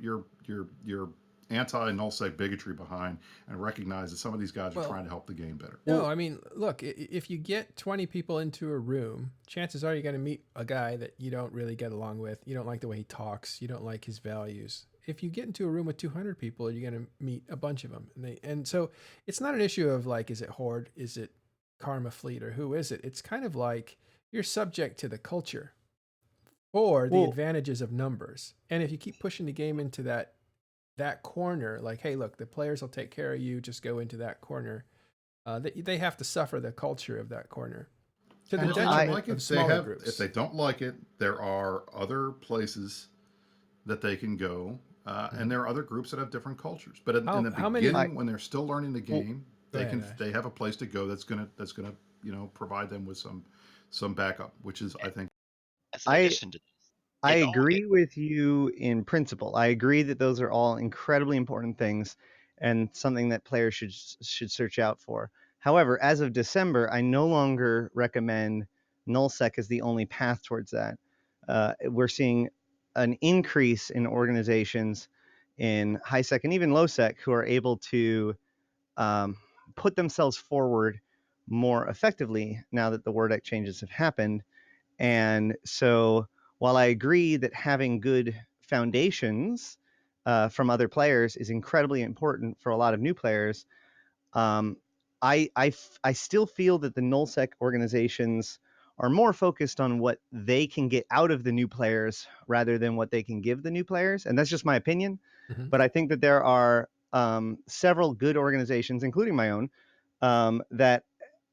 anti-nullsec bigotry behind and recognize that some of these guys are trying to help the game better. No, I mean, look, if you get 20 people into a room, chances are you're going to meet a guy that you don't really get along with. You don't like the way he talks. You don't like his values. If you get into a room with 200 people, you're going to meet a bunch of them. And so it's not an issue of like, is it Horde? Is it Karma Fleet? Or who is it? It's kind of like you're subject to the culture or the advantages of numbers. And if you keep pushing the game into that corner, like, hey, look, the players will take care of you. Just go into that corner. They have to suffer the culture of that corner to the detriment of smaller groups. If they don't like it, there are other places that they can go, and there are other groups that have different cultures. But in the beginning, when they're still learning the game, they have a place to go that's gonna provide them with some backup, which is, I think. As an addition to this, I agree with you in principle. I agree that those are all incredibly important things and something that players should search out for. However, as of December, I no longer recommend nullsec as the only path towards that. We're seeing an increase in organizations in highsec and even lowsec who are able to put themselves forward more effectively now that the WordEx changes have happened. And so while I agree that having good foundations from other players is incredibly important for a lot of new players, I still feel that the nullsec organizations are more focused on what they can get out of the new players rather than what they can give the new players, and that's just my opinion. Mhm. But I think that there are several good organizations, including my own, that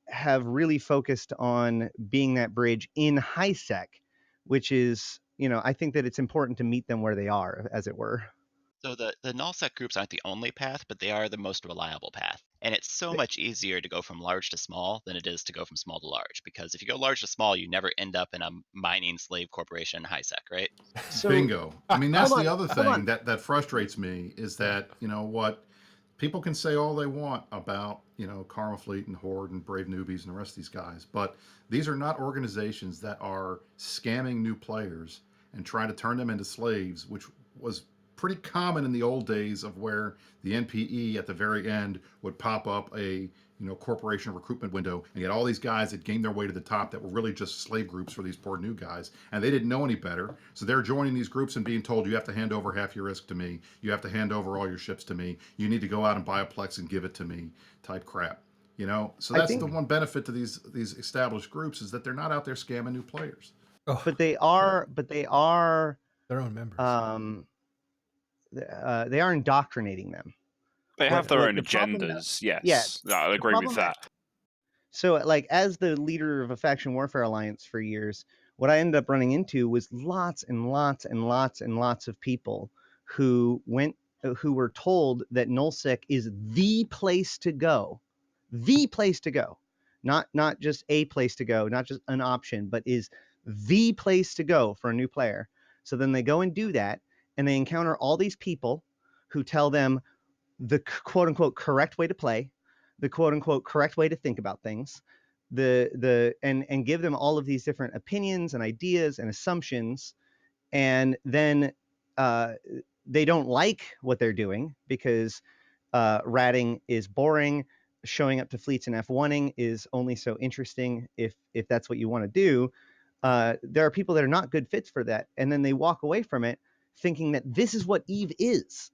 have really focused on being that bridge in high sec, which is, I think that it's important to meet them where they are, as it were. So the nullsec groups aren't the only path, but they are the most reliable path. And it's so much easier to go from large to small than it is to go from small to large. Because if you go large to small, you never end up in a mining slave corporation in high sec, right? So Bingo. I mean, that's hold the on, other hold on. thing that frustrates me is that, you know what, people can say all they want about, Karma Fleet and Horde and Brave Newbies and the rest of these guys, but these are not organizations that are scamming new players and trying to turn them into slaves, which was pretty common in the old days of where the NPE at the very end would pop up a corporation recruitment window and get all these guys that gained their way to the top that were really just slave groups for these poor new guys, and they didn't know any better, so they're joining these groups and being told, you have to hand over half your risk to me, you have to hand over all your ships to me, you need to go out and buy a Plex and give it to me, type crap. So I that's think, the one benefit to these established groups, is that they're not out there scamming new players. Oh, but they are their own members. they are indoctrinating them. They have their own The problem that, agendas. yeah, Yes, I'll the agree with problem that that. So, like, as the leader of a faction warfare alliance for years, what I ended up running into was lots and lots and lots and lots of people who were told that nullsec is the place to go, not just a place to go, not just an option, but is the place to go for a new player. So then they go and do that, and they encounter all these people who tell them the quote unquote correct way to play, the quote unquote correct way to think about things, and give them all of these different opinions and ideas and assumptions, and then they don't like what they're doing because ratting is boring. Showing up to fleets and F1ing is only so interesting if that's what you want to do. There are people that are not good fits for that, and then they walk away from it thinking that this is what Eve is,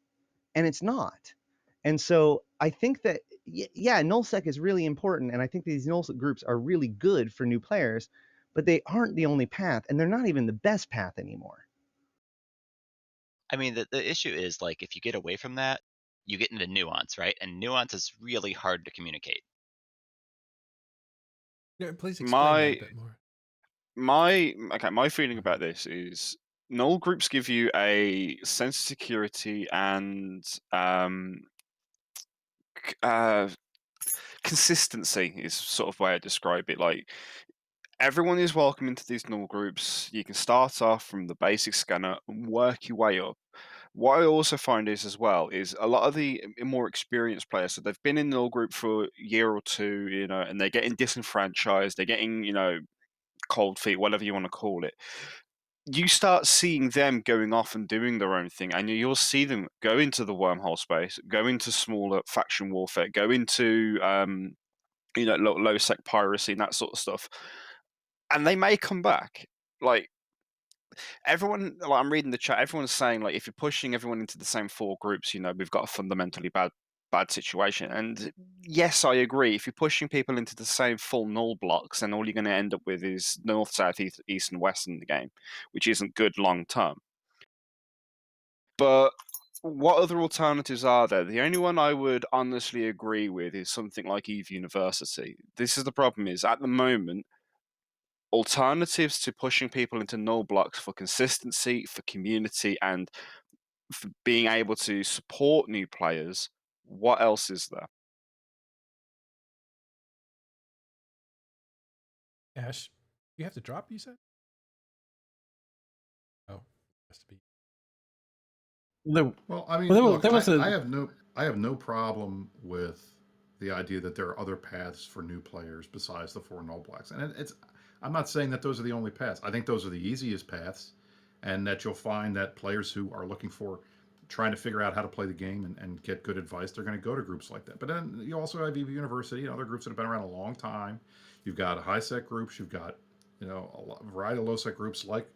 and it's not. And so I think that, yeah, nullsec is really important, and I think these nullsec groups are really good for new players, but they aren't the only path, and they're not even the best path anymore. I mean, the issue is, like, if you get away from that, you get into nuance, right? And nuance is really hard to communicate. Please explain that a My bit more. my feeling about this is null groups give you a sense of security and consistency is sort of way I describe it. Like, everyone is welcome into these null groups. You can start off from the basic scanner and work your way up. What I also find is, as well, is a lot of the more experienced players, so they've been in the null group for a year or two, and they're getting disenfranchised, they're getting, cold feet, whatever you want to call it. You start seeing them going off and doing their own thing, and you'll see them go into the wormhole space, go into smaller faction warfare, go into low sec piracy and that sort of stuff, and they may come back. Like, everyone, like, I'm reading the chat, everyone's saying, like, if you're pushing everyone into the same four groups, we've got a fundamentally bad situation. And yes, I agree. If you're pushing people into the same full null blocks, then all you're going to end up with is north, south, east, and west in the game, which isn't good long term. But what other alternatives are there? The only one I would honestly agree with is something like Eve University. This is the problem: is at the moment, alternatives to pushing people into null blocks for consistency, for community, and for being able to support new players, what else is there? Ash, you have to drop, you said? Oh, has to be. Well, I mean, Well, look, there was I a have no problem with the idea that there are other paths for new players besides the four null blocks, and I'm not saying that those are the only paths. I think those are the easiest paths, and that you'll find that players who are looking for trying to figure out how to play the game and get good advice, they're going to go to groups like that. But then you also have EV University and other groups that have been around a long time. You've got high sec groups. You've got a variety of low sec groups like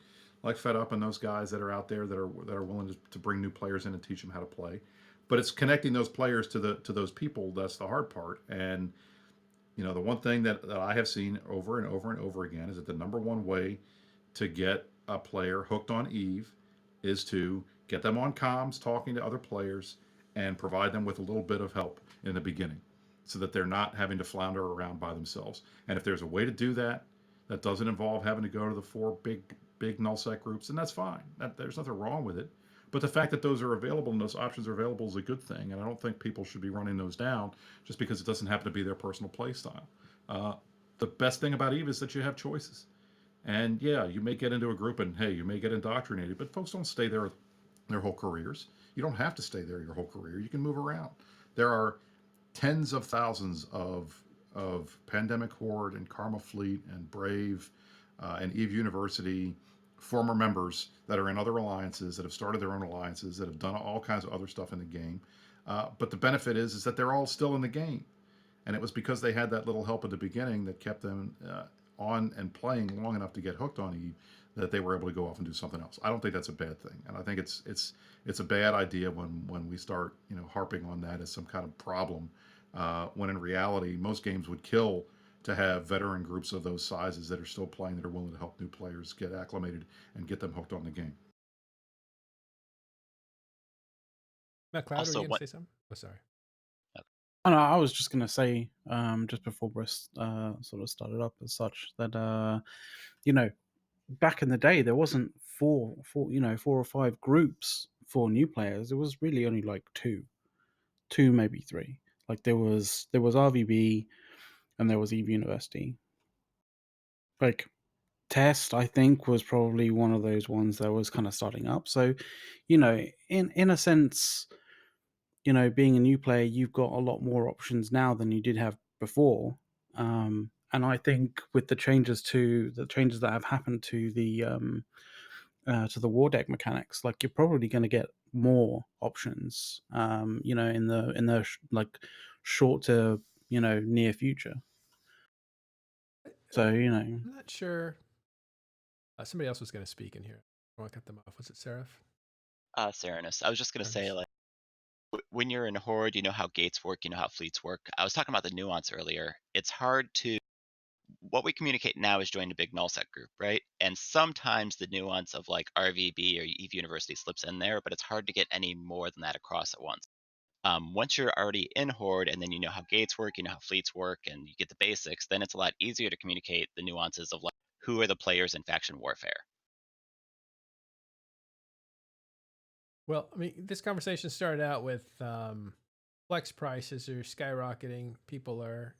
Fed Up and those guys that are out there that are willing to bring new players in and teach them how to play. But it's connecting those players to those people that's the hard part. And You know, the one thing that I have seen over and over and over again is that the number one way to get a player hooked on Eve is to get them on comms, talking to other players, and provide them with a little bit of help in the beginning so that they're not having to flounder around by themselves. And if there's a way to do that that doesn't involve having to go to the four big nullsec groups, then that's fine. There's nothing wrong with it. But the fact that those are available and those options are available is a good thing. And I don't think people should be running those down just because it doesn't happen to be their personal play style. Uh, the best thing about Eve is that you have choices. And yeah, you may get into a group and hey, you may get indoctrinated, but folks don't stay there their whole careers. You don't have to stay there your whole career. You can move around. There are tens of thousands of Pandemic Horde and Karma Fleet and Brave and Eve University former members that are in other alliances that have started their own alliances that have done all kinds of other stuff in the game. But the benefit is that they're all still in the game, and it was because they had that little help at the beginning that kept them on and playing long enough to get hooked on Eve that they were able to go off and do something else. I don't think that's a bad thing, and I think it's a bad idea when we start harping on that as some kind of problem, when in reality most games would kill to have veteran groups of those sizes that are still playing that are willing to help new players get acclimated and get them hooked on the game. Matt Cloud, were Also, you going to what say something? Oh, sorry. Oh, no, I was just going to say, just before Briss sort of started up as such, that back in the day there wasn't four or five groups for new players. It was really only like two, maybe three. Like there was RVB and there was Eve University. Like Test, I think, was probably one of those ones that was kind of starting up. So, in a sense, being a new player, you've got a lot more options now than you did have before. And I think with the changes that have happened to the war deck mechanics, like you're probably going to get more options, in the like short to near future. So I'm not sure. Somebody else was going to speak in here. I want to cut them off. Was it Seraph? Serenus, I was just gonna say, Ernest. like, when you're in Horde, you know how gates work, you know how fleets work. I was talking about the nuance earlier. It's hard to what we communicate now is join a big nullsec group, right? And sometimes the nuance of like RVB or Eve University slips in there, but it's hard to get any more than that across at once. Once you're already in Horde and then you know how gates work, you know how fleets work, and you get the basics, then it's a lot easier to communicate the nuances of like who are the players in faction warfare. Well, I mean, this conversation started out with flex prices are skyrocketing. People are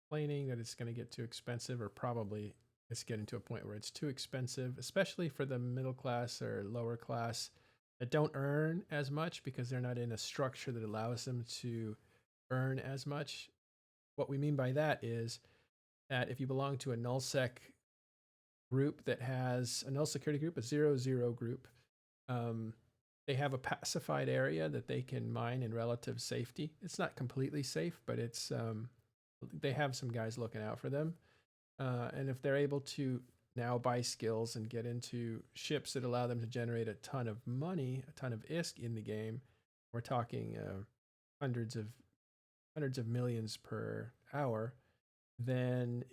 complaining that it's going to get too expensive, or probably it's getting to a point where it's too expensive, especially for the middle class or lower class that don't earn as much because they're not in a structure that allows them to earn as much. What we mean by that is that if you belong to a nullsec group that has a null security group, a 0-0 group, um, they have a pacified area that they can mine in relative safety. It's not completely safe, but it's they have some guys looking out for them. And if they're able to now buy skills and get into ships that allow them to generate a ton of money, a ton of ISK in the game, we're talking hundreds of millions per hour, then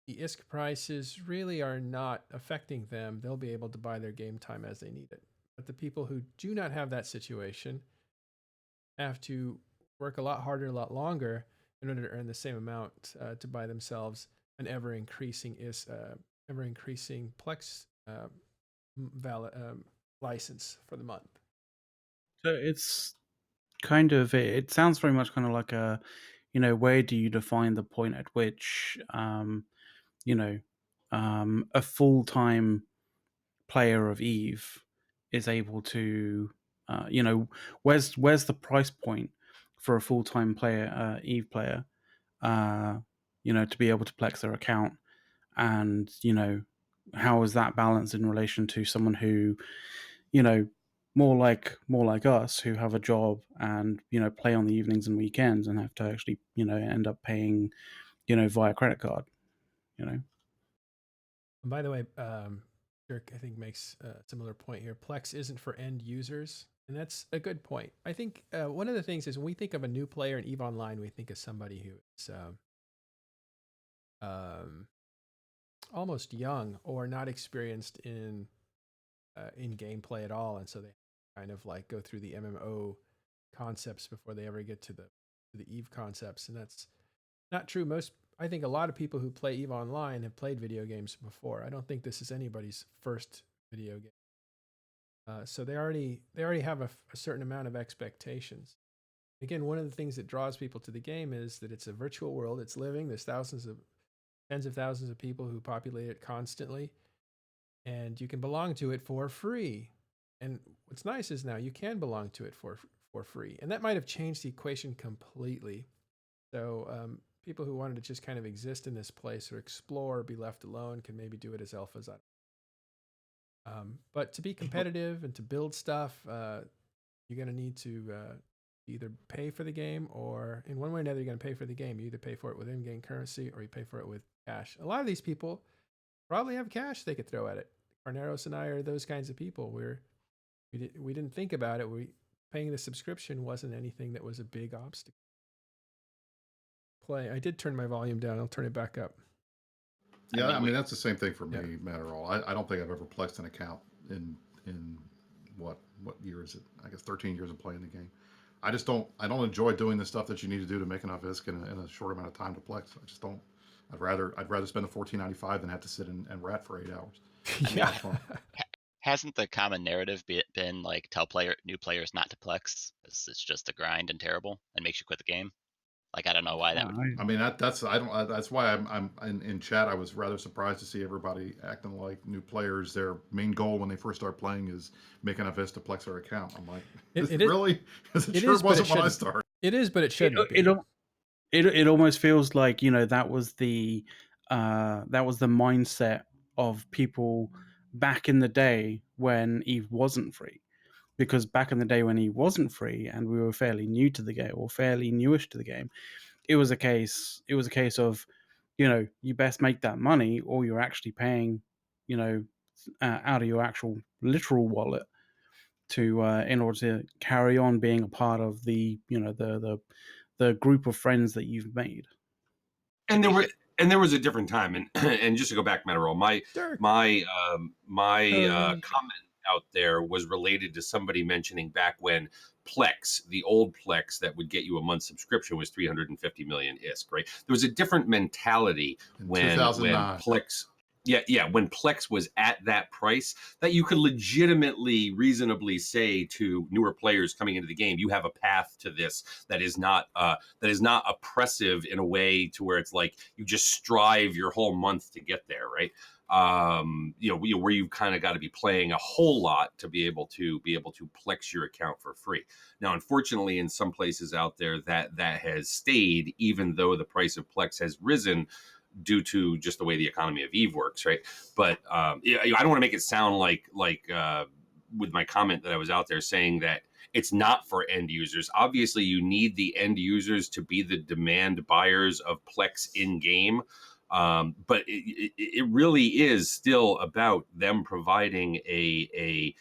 the ISK prices really are not affecting them. They'll be able to buy their game time as they need it. But the people who do not have that situation have to work a lot harder, a lot longer in order to earn the same amount to buy themselves an ever increasing Plex license for the month. So it's kind of it sounds very much kind of like a where do you define the point at which a full-time player of Eve is able to where's the price point for a full-time player Eve player to be able to plex their account, and how is that balanced in relation to someone who more like us who have a job and play on the evenings and weekends and have to actually end up paying via credit card. And by the way, Dirk, I think, makes a similar point here. Plex isn't for end users, and that's a good point. I think one of the things is when we think of a new player in EVE Online, we think of somebody who is almost young or not experienced in gameplay at all, and so they kind of like go through the MMO concepts before they ever get to the Eve concepts, and that's not true. I think a lot of people who play Eve Online have played video games before. I don't think this is anybody's first video game. So they already have a certain amount of expectations. Again, one of the things that draws people to the game is that it's a virtual world. It's living. There's tens of thousands of people who populate it constantly, and you can belong to it for free. And what's nice is now you can belong to it for free, and that might have changed the equation completely. So people who wanted to just kind of exist in this place or explore or be left alone can maybe do it as alphas. But to be competitive and to build stuff, you're going to need to either pay for the game, or in one way or another, you're going to pay for the game. You either pay for it with in-game currency or you pay for it with cash. A lot of these people probably have cash they could throw at it. Carneros and I are those kinds of people. We didn't think about it. Paying the subscription wasn't anything that was a big obstacle. I did turn my volume down. I'll turn it back up. Yeah, I mean that's the same thing for me, Matterall. I don't think I've ever plexed an account in what year is it? I guess 13 years of playing the game. I don't enjoy doing the stuff that you need to do to make enough ISK in a short amount of time to plex. I just don't. I'd rather spend the $14.95 than have to sit and rat for 8 hours. Yeah. Hasn't the common narrative been like tell new players not to plex? It's just a grind and terrible and makes you quit the game? Like, I don't know why that would. I mean, that's why I'm in chat. I was rather surprised to see everybody acting like new players. Their main goal when they first start playing is make enough ISK to plex their account. I'm like, really? It sure wasn't when I started. It is, but it shouldn't be. It almost feels like, that was the mindset of people back in the day when Eve wasn't free. Because back in the day when Eve wasn't free and we were fairly new to the game, or fairly newish to the game, it was a case of, you best make that money or you're actually paying, out of your actual literal wallet to in order to carry on being a part of the the group of friends that you've made. And there was a different time, and just to go back, Matterall, my comment out there was related to somebody mentioning back when Plex, the old Plex that would get you a month subscription, was 350 million ISK, right? There was a different mentality when Plex. Yeah, when Plex was at that price, that you could legitimately, reasonably say to newer players coming into the game, you have a path to this that is not oppressive in a way to where it's like you just strive your whole month to get there, right? Where you kind of got to be playing a whole lot to be able to Plex your account for free. Now, unfortunately, in some places out there, that has stayed, even though the price of Plex has risen due to just the way the economy of Eve works, right? But I don't want to make it sound like with my comment that I was out there saying that it's not for end users. Obviously, you need the end users to be the demand buyers of Plex in game. But it really is still about them providing a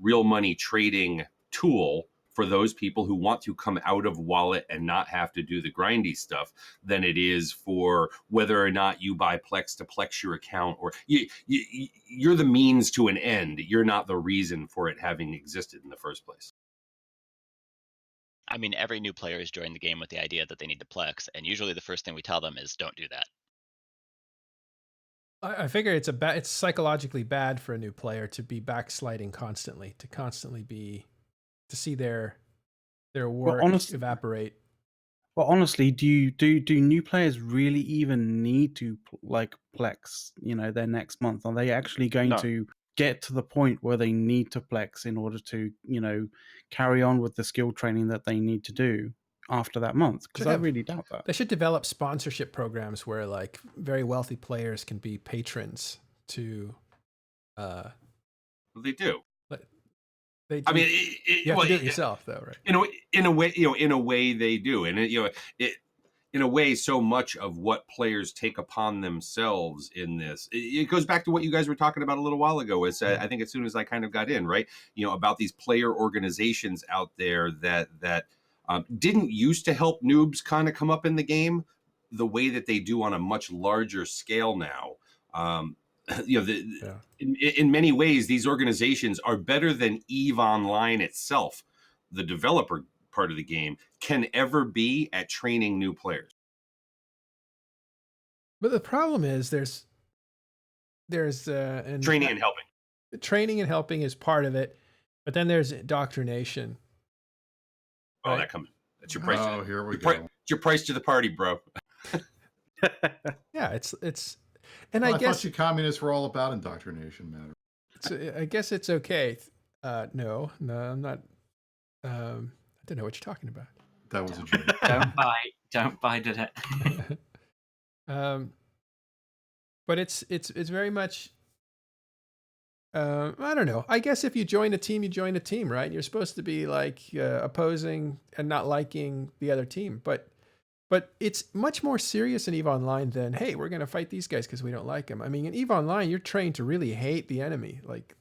real money trading tool for those people who want to come out of wallet and not have to do the grindy stuff than it is for whether or not you buy Plex to Plex your account, or you're the means to an end. You're not the reason for it having existed in the first place. I mean, every new player is joining the game with the idea that they need to Plex, and usually the first thing we tell them is don't do that. I figure it's psychologically bad for a new player to be backsliding constantly, to see their work evaporate. Well, honestly, do new players really even need to Plex, their next month? Are they actually going to get to the point where they need to Plex in order to, carry on with the skill training that they need to do after that month? Because I really doubt that. They should develop sponsorship programs where like very wealthy players can be patrons to they do. You have to do it yourself, though, right? In a way, they do, and in a way, so much of what players take upon themselves in this, it goes back to what you guys were talking about a little while ago. I think as soon as I kind of got in, right, about these player organizations out there that didn't used to help noobs kind of come up in the game, the way that they do on a much larger scale now. You know, in many ways, these organizations are better than EVE Online itself, the developer part of the game, can ever be at training new players. But the problem is there's training and helping. Training and helping is part of it, but then there's indoctrination. Oh, right? That comes. That's your price. Oh, here we go. It's your price to the party, bro. Yeah, it's, and well, I guess thought you communists were all about indoctrination, man. I guess it's okay. No, I'm not. I don't know what you're talking about. That was a joke. Don't bite at it. But it's very much. I don't know. I guess if you join a team, you join a team, right? You're supposed to be like opposing and not liking the other team, but it's much more serious in EVE Online than, hey, we're going to fight these guys because we don't like them. I mean, in EVE Online, you're trained to really hate the enemy. Like,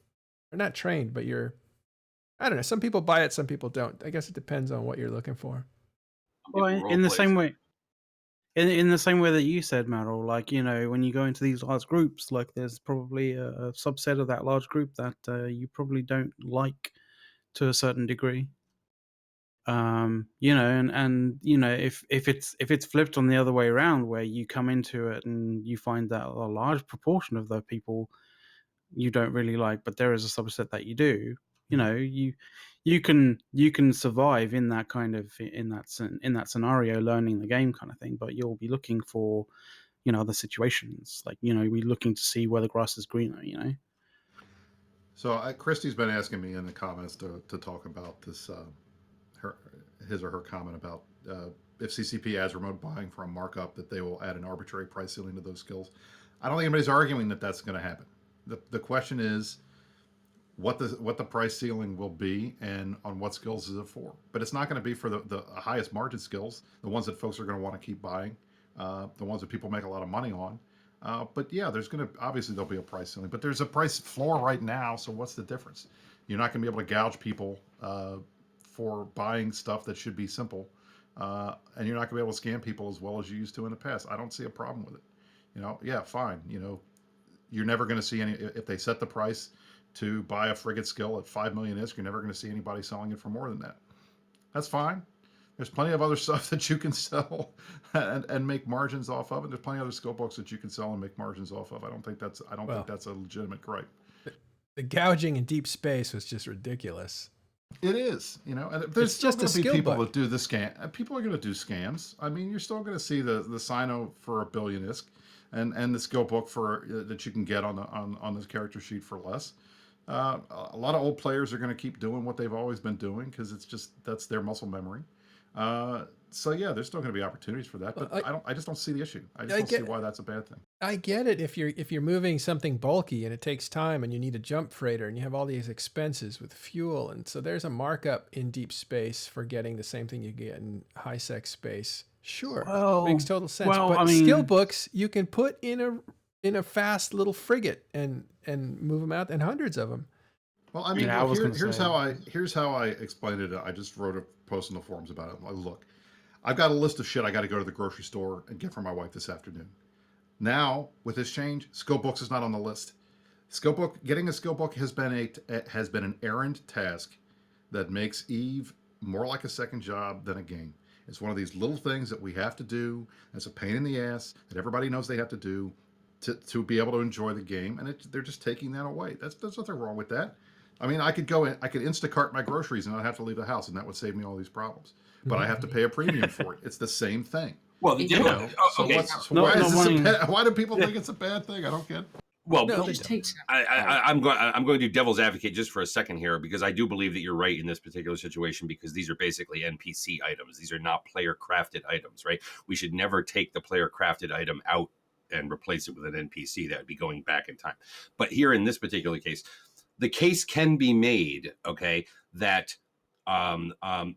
you're not trained, but I don't know. Some people buy it, some people don't. I guess it depends on what you're looking for. Well, in the same way. In the same way that you said, Matterall, like, you know, when you go into these large groups, like there's probably a subset of that large group that you probably don't like to a certain degree. You know, and you know, if it's flipped on the other way around, where you come into it and you find that a large proportion of the people you don't really like, but there is a subset that you do, you know, you can survive in that kind of in that scenario, learning the game kind of thing, but you'll be looking for, you know, other situations, like, you know, we're looking to see where the grass is greener, you know. So Christy's been asking me in the comments to talk about this, his or her comment about if CCP adds remote buying for a markup, that they will add an arbitrary price ceiling to those skills. I don't think anybody's arguing that that's going to happen. The question is what the price ceiling will be and on what skills is it for. But it's not going to be for the highest margin skills, the ones that folks are going to want to keep buying, the ones that people make a lot of money on. But yeah, obviously there'll be a price ceiling, but there's a price floor right now. So what's the difference? You're not going to be able to gouge people for buying stuff that should be simple, and you're not going to be able to scam people as well as you used to in the past. I don't see a problem with it. You know, yeah, fine. You know, you're never going to see any, if they set the price to buy a frigate skill at 5 million ISK, you're never going to see anybody selling it for more than that. That's fine. There's plenty of other stuff that you can sell and make margins off of, and there's plenty of other skill books that you can sell and make margins off of. I don't think that's a legitimate gripe. The gouging in deep space was just ridiculous. It is, you know, and there's still going to be people that do the scam. People are going to do scams. I mean, you're still going to see the Sino for 1 billion ISK, and the skill book for that you can get on this character sheet for less. A lot of old players are going to keep doing what they've always been doing because that's their muscle memory. So yeah, there's still going to be opportunities for that, but I just don't see the issue. I just don't see why that's a bad thing. I get it if you're moving something bulky and it takes time and you need a jump freighter and you have all these expenses with fuel, and so there's a markup in deep space for getting the same thing you get in high sec space. Sure, makes total sense. But I mean, skill books you can put in a fast little frigate and move them out, and hundreds of them. Well, I mean, here's how I explained it. I just wrote a post in the forums about it. Look, I've got a list of shit I got to go to the grocery store and get for my wife this afternoon. Now, with this change, skill books is not on the list. Getting a skill book has been an errand task that makes EVE more like a second job than a game. It's one of these little things that we have to do. It's a pain in the ass that everybody knows they have to do to be able to enjoy the game, and they're just taking that away. There's nothing wrong with that. I mean, I could Instacart my groceries and not have to leave the house, and that would save me all these problems. But I have to pay a premium for it. It's the same thing. Well, why do people think it's a bad thing? I don't get. Well, I'm going to do devil's advocate just for a second here, because I do believe that you're right in this particular situation, because these are basically NPC items. These are not player crafted items, right? We should never take the player crafted item out and replace it with an NPC. That would be going back in time. But here in this particular case, the case can be made, okay, that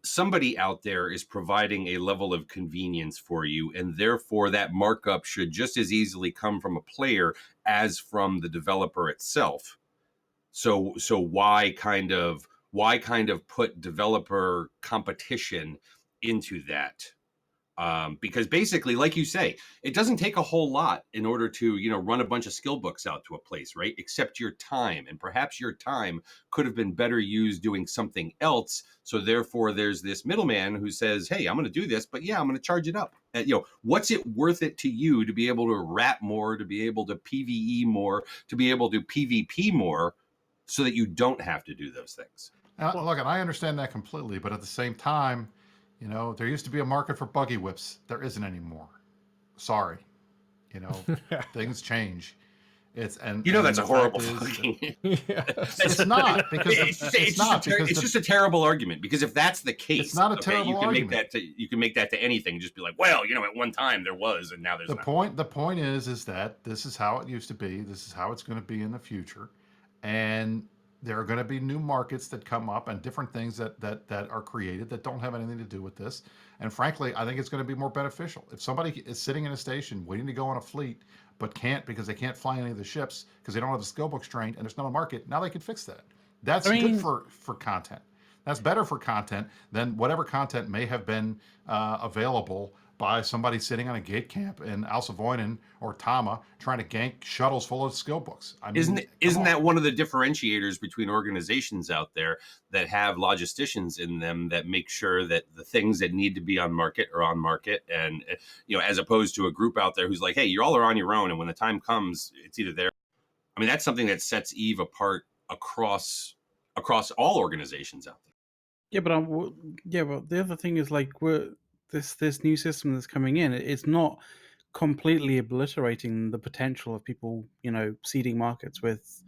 somebody out there is providing a level of convenience for you, and therefore that markup should just as easily come from a player as from the developer itself. So why kind of put developer competition into that? Because basically, like you say, it doesn't take a whole lot in order to, run a bunch of skill books out to a place, right? Except your time, and perhaps your time could have been better used doing something else. So therefore, there's this middleman who says, "Hey, I'm going to do this, but yeah, I'm going to charge it up." What's it worth it to you to be able to wrap more, to be able to PVE more, to be able to PvP more, so that you don't have to do those things? Look, and I understand that completely, but at the same time, there used to be a market for buggy whips. There isn't anymore. Sorry, things change. It's and that's the a horrible fact is, fucking. it's not because it's just a terrible argument, because if that's the case, it's not a terrible you can argument. make that to anything. Just be like, well, at one time there was, and now there's not. The point is that this is how it used to be. This is how it's going to be in the future, and there are going to be new markets that come up and different things that are created that don't have anything to do with this. And frankly, I think it's going to be more beneficial. If somebody is sitting in a station waiting to go on a fleet but can't because they can't fly any of the ships because they don't have the skill books trained and there's not a market, now they can fix that. That's good for content. That's better for content than whatever content may have been available by somebody sitting on a gate camp in Alsavoinen or Tama trying to gank shuttles full of skill books. I mean, isn't that one of the differentiators between organizations out there that have logisticians in them that make sure that the things that need to be on market are on market, and as opposed to a group out there who's like, hey, you all are on your own, and when the time comes, it's either there. I mean, that's something that sets Eve apart across all organizations out there. Yeah, but the other thing is like this new system that's coming in. It's not completely obliterating the potential of people, seeding markets with,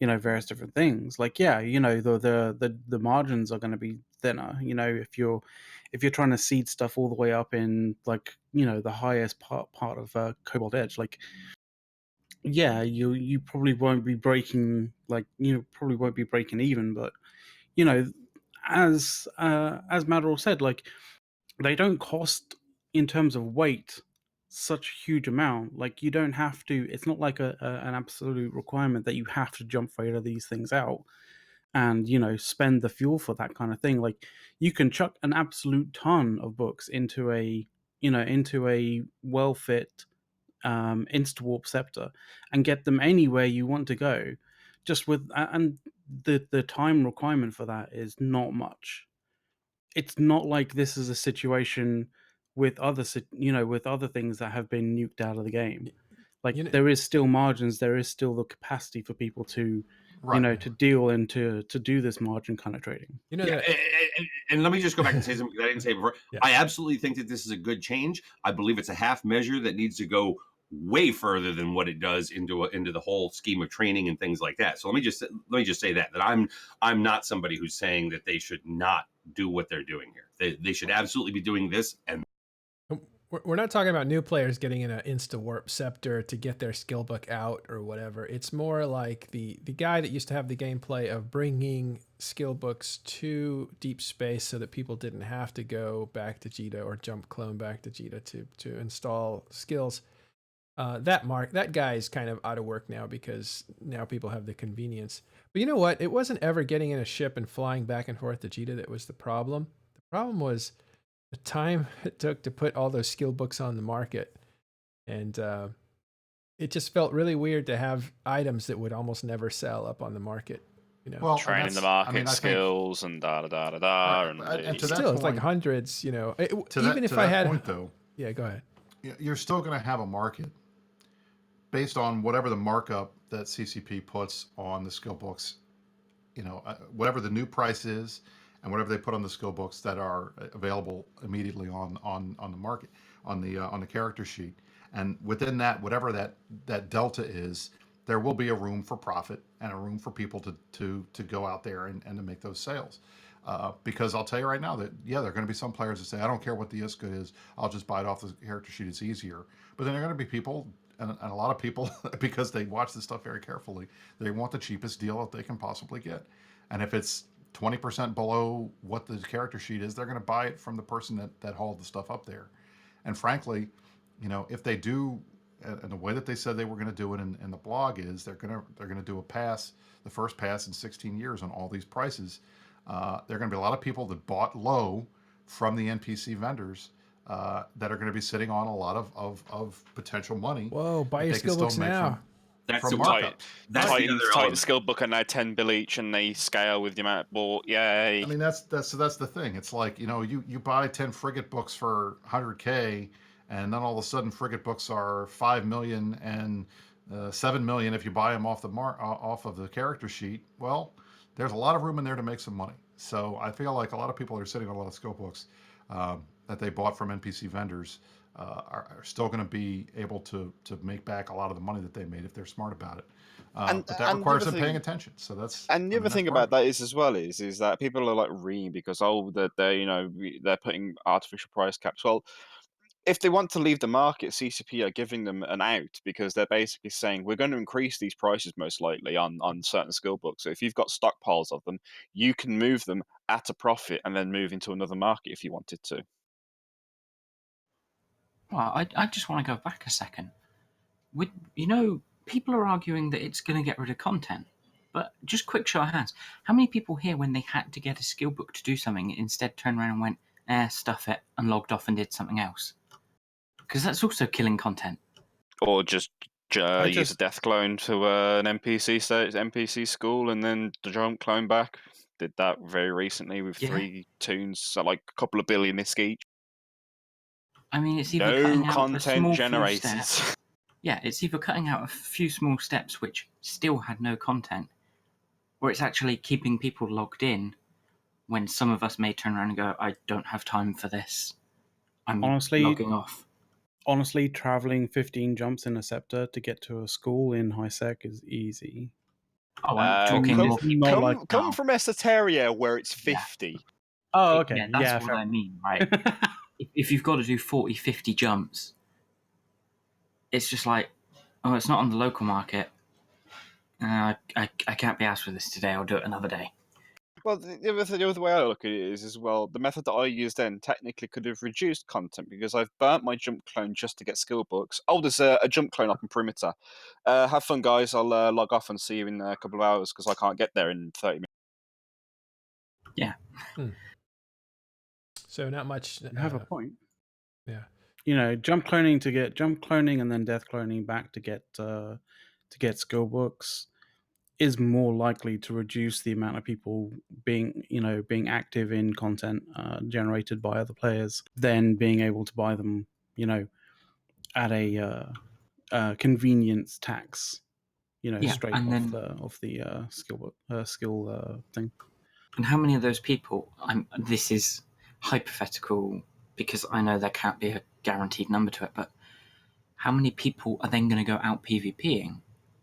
various different things. Like, yeah, the margins are going to be thinner. If you're trying to seed stuff all the way up in like the highest part of Cobalt Edge, like. Yeah, you probably won't be breaking even, but as Matterall said, like they don't cost in terms of weight such a huge amount. Like you don't have to. It's not like an absolute requirement that you have to jump freight of these things out and spend the fuel for that kind of thing. Like you can chuck an absolute ton of books into a well fit insta-warp scepter and get them anywhere you want to go, just with and the time requirement for that is not much. It's not like this is a situation with other things that have been nuked out of the game. Like there is still margins, there is still the capacity for people to to deal and to do this margin kind of trading. And let me just go back and say something I didn't say before. Yeah. I absolutely think that this is a good change. I believe it's a half measure that needs to go way further than what it does into the whole scheme of training and things like that. So let me just say that I'm not somebody who's saying that they should not do what they're doing here. They should absolutely be doing this. And we're not talking about new players getting in an insta warp scepter to get their skill book out or whatever. It's more like the guy that used to have the gameplay of bringing skill books to deep space so that people didn't have to go back to Jita or jump clone back to Jita to install skills. That guy is kind of out of work now because now people have the convenience. But you know what? It wasn't ever getting in a ship and flying back and forth to Jita that was the problem. The problem was the time it took to put all those skill books on the market. And it just felt really weird to have items that would almost never sell up on the market. Well, training the market skills and da. Right, and to that still, point, it's like hundreds, even if I had. Point, though, yeah, go ahead. You're still going to have a market based on whatever the markup that CCP puts on the skill books, whatever the new price is, and whatever they put on the skill books that are available immediately on the market, on the character sheet, and within that, whatever that delta is, there will be a room for profit and a room for people to go out there and to make those sales. Because I'll tell you right now that there are going to be some players that say, I don't care what the ISCA is, I'll just buy it off the character sheet, it's easier. But then there are going to be people, and a lot of people, because they watch this stuff very carefully, they want the cheapest deal that they can possibly get. And if it's 20% below what the character sheet is, they're going to buy it from the person that hauled the stuff up there. And frankly, if they do, and the way that they said they were going to do it in the blog is they're going to do the first pass in 16 years on all these prices. There are going to be a lot of people that bought low from the NPC vendors that are going to be sitting on a lot of potential money. Whoa, buy that your they can skill still books make now. from markups. That's the other Titan element. skill book are now 10 bill each, and they scale with the amount bought. Yay! I mean, that's the thing. It's like, you buy 10 frigate books for 100K, and then all of a sudden frigate books are 5 million and 7 million if you buy them off of the character sheet. Well, there's a lot of room in there to make some money. So I feel like a lot of people are sitting on a lot of skill books that they bought from NPC vendors are still going to be able to make back a lot of the money that they made if they're smart about it. But that requires them paying attention. So that's And the other thing about that is as well is that people are like reading because they're putting artificial price caps. Well, if they want to leave the market, CCP are giving them an out because they're basically saying we're going to increase these prices most likely on certain skill books. So if you've got stockpiles of them, you can move them at a profit and then move into another market if you wanted to. Well, I just want to go back a second. People are arguing that it's going to get rid of content. But just quick show of hands. How many people here, when they had to get a skill book to do something, instead turned around and went, stuff it, and logged off and did something else? Because that's also killing content. Or just use a death clone to an NPC school and then the jump clone back. Did that very recently with 3 tunes, so like a couple of billion ISK each. I mean, it's either cutting out a content small generated. few steps. Yeah, it's either cutting out a few small steps which still had no content, or it's actually keeping people logged in when some of us may turn around and go, I don't have time for this. I'm logging off. Honestly, traveling 15 jumps in a scepter to get to a school in high sec is easy. Oh, I'm talking come from Esoteria where it's 50. Yeah. Oh, okay. Yeah, that's what I mean, right? If you've got to do 40, 50 jumps, it's just like, oh, it's not on the local market. I can't be asked for this today. I'll do it another day. Well, the other way I look at it is as well, the method that I used then technically could have reduced content because I've burnt my jump clone just to get skill books. Oh, there's a jump clone up in Perimeter. Have fun, guys. I'll log off and see you in a couple of hours because I can't get there in 30 minutes. Yeah. So not much. You have a point. Yeah. Jump cloning and then death cloning back to get skill books is more likely to reduce the amount of people being active in content generated by other players than being able to buy them, at a convenience tax, straight off the skill thing. And how many of those people? This is hypothetical because I know there can't be a guaranteed number to it, but how many people are then going to go out PvPing,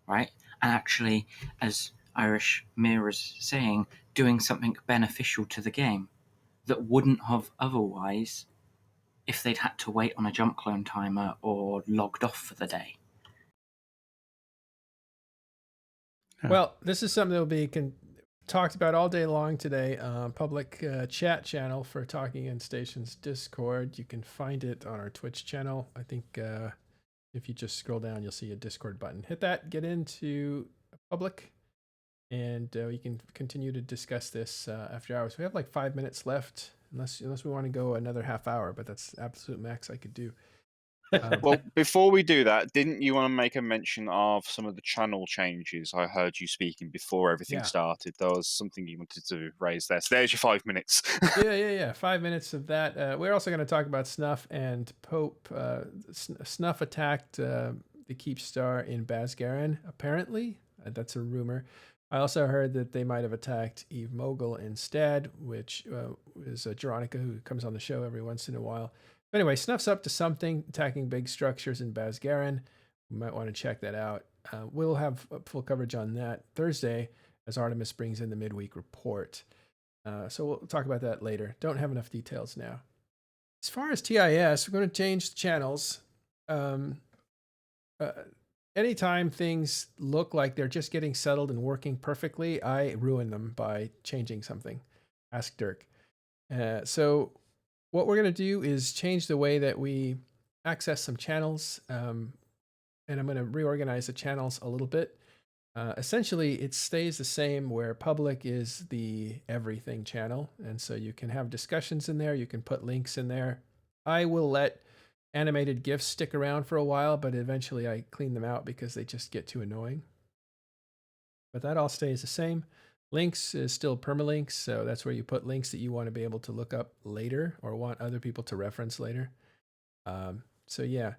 right? And actually, as Irish Mirror is saying, doing something beneficial to the game that wouldn't have otherwise if they'd had to wait on a jump clone timer or logged off for the day. Well, this is something that will be talked about all day long today. Public chat channel for Talking in Stations Discord. You can find it on our Twitch channel. I think if you just scroll down, you'll see a Discord button. Hit that, get into public, and we can continue to discuss this after hours. We have like 5 minutes left, unless we want to go another half hour, but that's absolute max I could do. Well, before we do that, didn't you want to make a mention of some of the channel changes? I heard you speaking before everything started. There was something you wanted to raise there. So there's your 5 minutes. Yeah. 5 minutes of that. We're also going to talk about Snuff and Pope. Snuff attacked the Keep Star in Basgaran, apparently. That's a rumor. I also heard that they might have attacked Eve Mogul instead, which is Jeronica, who comes on the show every once in a while. But anyway, Snuff's up to something, attacking big structures in Basgaran. We might want to check that out. We'll have full coverage on that Thursday as Artemis brings in the midweek report. So we'll talk about that later. Don't have enough details now. As far as TIS, we're going to change the channels. Anytime things look like they're just getting settled and working perfectly, I ruin them by changing something. Ask Dirk. So what we're going to do is change the way that we access some channels, and I'm going to reorganize the channels a little bit. Essentially, it stays the same where public is the everything channel, and so you can have discussions in there, you can put links in there, I will let animated GIFs stick around for a while, but eventually I clean them out because they just get too annoying. But that all stays the same. Links is still permalinks, so that's where you put links that you want to be able to look up later or want other people to reference later. So yeah,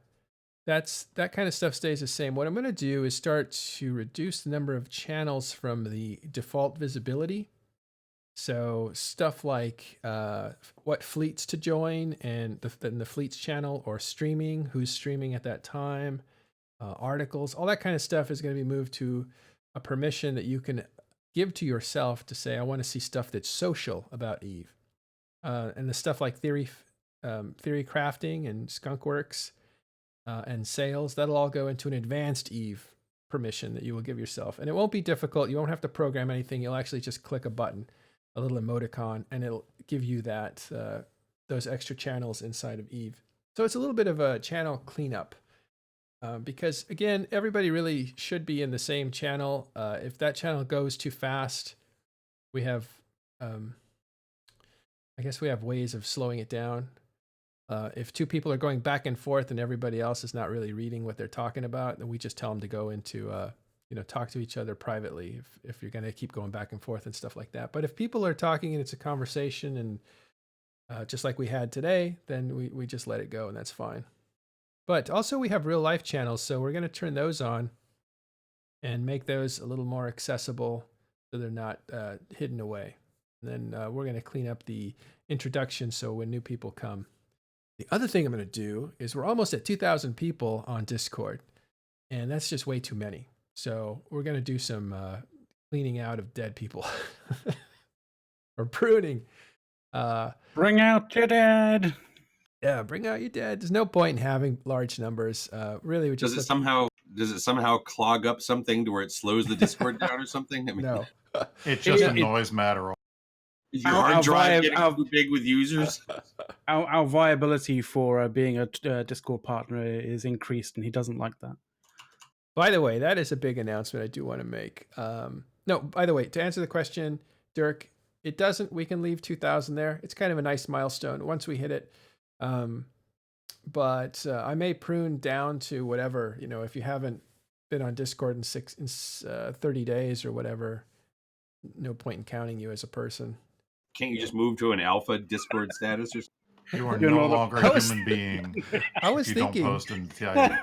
that kind of stuff stays the same. What I'm going to do is start to reduce the number of channels from the default visibility. So stuff like what fleets to join and the fleets channel, or streaming, who's streaming at that time, articles, all that kind of stuff is going to be moved to a permission that you can give to yourself to say, I want to see stuff that's social about Eve. And the stuff like theory crafting and skunkworks and sales, that'll all go into an advanced Eve permission that you will give yourself. And it won't be difficult. You won't have to program anything. You'll actually just click a button, a little emoticon, and it'll give you that those extra channels inside of Eve. So it's a little bit of a channel cleanup. Because again, everybody really should be in the same channel. If that channel goes too fast, we have, I guess we have ways of slowing it down. If two people are going back and forth and everybody else is not really reading what they're talking about, then we just tell them to go into, talk to each other privately if you're going to keep going back and forth and stuff like that. But if people are talking and it's a conversation and just like we had today, then we just let it go and that's fine. But also we have real life channels, so we're going to turn those on and make those a little more accessible so they're not hidden away. And then we're going to clean up the introduction so when new people come. The other thing I'm going to do is we're almost at 2,000 people on Discord, and that's just way too many. So we're going to do some cleaning out of dead people or pruning. Bring out your dead. Yeah, bring out your dead. There's no point in having large numbers. Really, we just does it somehow clog up something to where it slows the Discord down or something? I mean, no. It just annoys Matterall. Is your hard drive getting too big with users? Our viability for being a Discord partner is increased, and he doesn't like that. By the way, that is a big announcement I do want to make. No, by the way, to answer the question, Dirk, it doesn't. We can leave 2,000 there. It's kind of a nice milestone once we hit it. But I may prune down to whatever, if you haven't been on Discord in 30 days or whatever, no point in counting you as a person. Can't you just move to an alpha Discord status or something? You are no longer a human being. I was thinking. Don't post in TIE.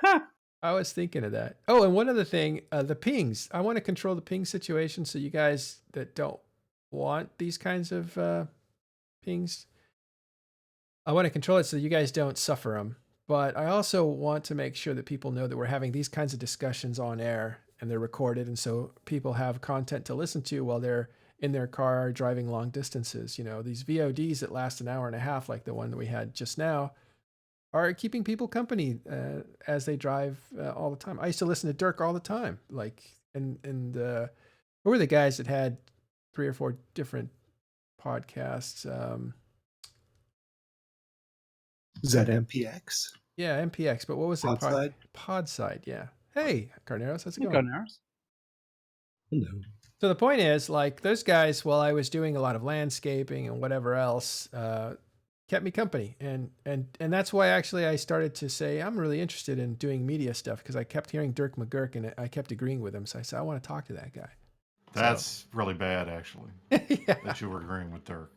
I was thinking of that. Oh, and one other thing, the pings. I want to control the ping situation so you guys that don't want these kinds of pings, I want to control it so you guys don't suffer them. But I also want to make sure that people know that we're having these kinds of discussions on air and they're recorded. And so people have content to listen to while they're in their car driving long distances. These VODs that last an hour and a half, like the one that we had just now, are keeping people company as they drive all the time. I used to listen to Dirk all the time. And who were the guys that had 3 or 4 different podcasts? ZMPX. Yeah, MPX. But what was it? Podside. Podside. Yeah. Hey, Carneros, how's it going? Carneros. Hello. So the point is, those guys, while I was doing a lot of landscaping and whatever else, kept me company, and that's why actually I started to say I'm really interested in doing media stuff because I kept hearing Dirk McGurk and I kept agreeing with him. So I said I want to talk to that guy. That's really bad, actually. Yeah. That you were agreeing with Dirk.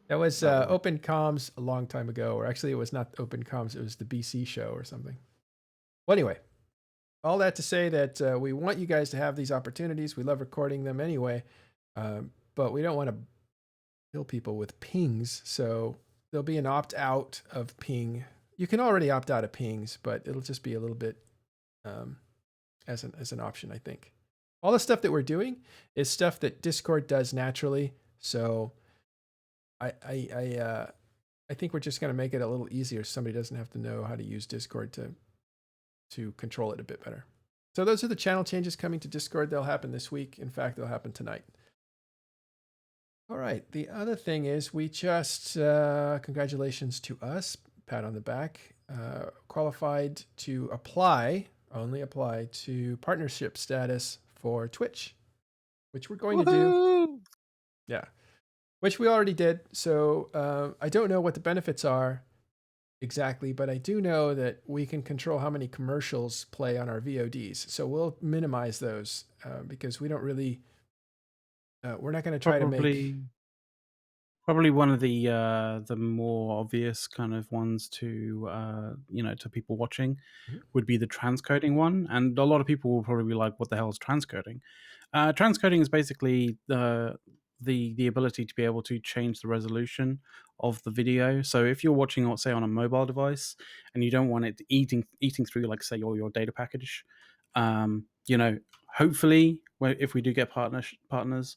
That was Open Comms a long time ago, or actually it was not Open Comms, it was the BC show or something. Well, anyway, all that to say that we want you guys to have these opportunities. We love recording them anyway, but we don't want to kill people with pings. So there'll be an opt-out of ping. You can already opt out of pings, but it'll just be a little bit as an option, I think. All the stuff that we're doing is stuff that Discord does naturally. So I think we're just going to make it a little easier so somebody doesn't have to know how to use Discord to control it a bit better. So those are the channel changes coming to Discord. They'll happen this week. In fact, they'll happen tonight. All right. The other thing is we just, congratulations to us, pat on the back, qualified to only apply to partnership status for Twitch, which we're going to do. Yeah. Which we already did. So I don't know what the benefits are exactly, but I do know that we can control how many commercials play on our VODs. So we'll minimize those because we don't really. We're not going to try to make. Probably one of the more obvious kind of ones to to people watching would be the transcoding one, and a lot of people will probably be like, "What the hell is transcoding?" Transcoding is basically the ability to be able to change the resolution of the video. So if you're watching, let's say, on a mobile device, and you don't want it eating through, like, say, your data package, hopefully, if we do get partners.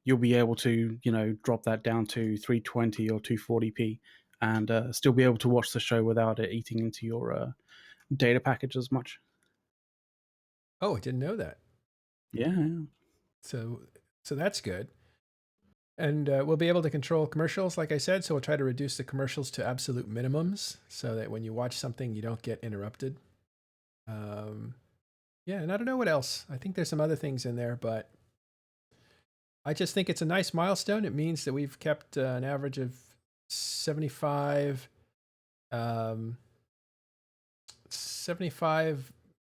You'll be able to, drop that down to 320 or 240p and still be able to watch the show without it eating into your data package as much. Oh, I didn't know that. Yeah. So that's good. And we'll be able to control commercials, like I said. So we'll try to reduce the commercials to absolute minimums so that when you watch something, you don't get interrupted. Yeah, and I don't know what else. I think there's some other things in there, but I just think it's a nice milestone. It means that we've kept an average of 75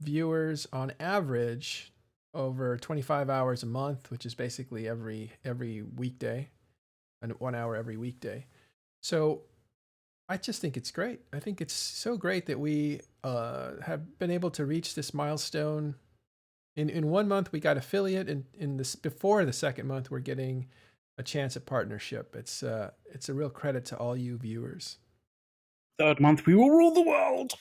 viewers on average over 25 hours a month, which is basically every weekday, and 1 hour every weekday. So I just think it's great. I think it's so great that we have been able to reach this milestone. In 1 month, we got affiliate, and in this before the second month, we're getting a chance at partnership. It's a real credit to all you viewers. Third month, we will rule the world.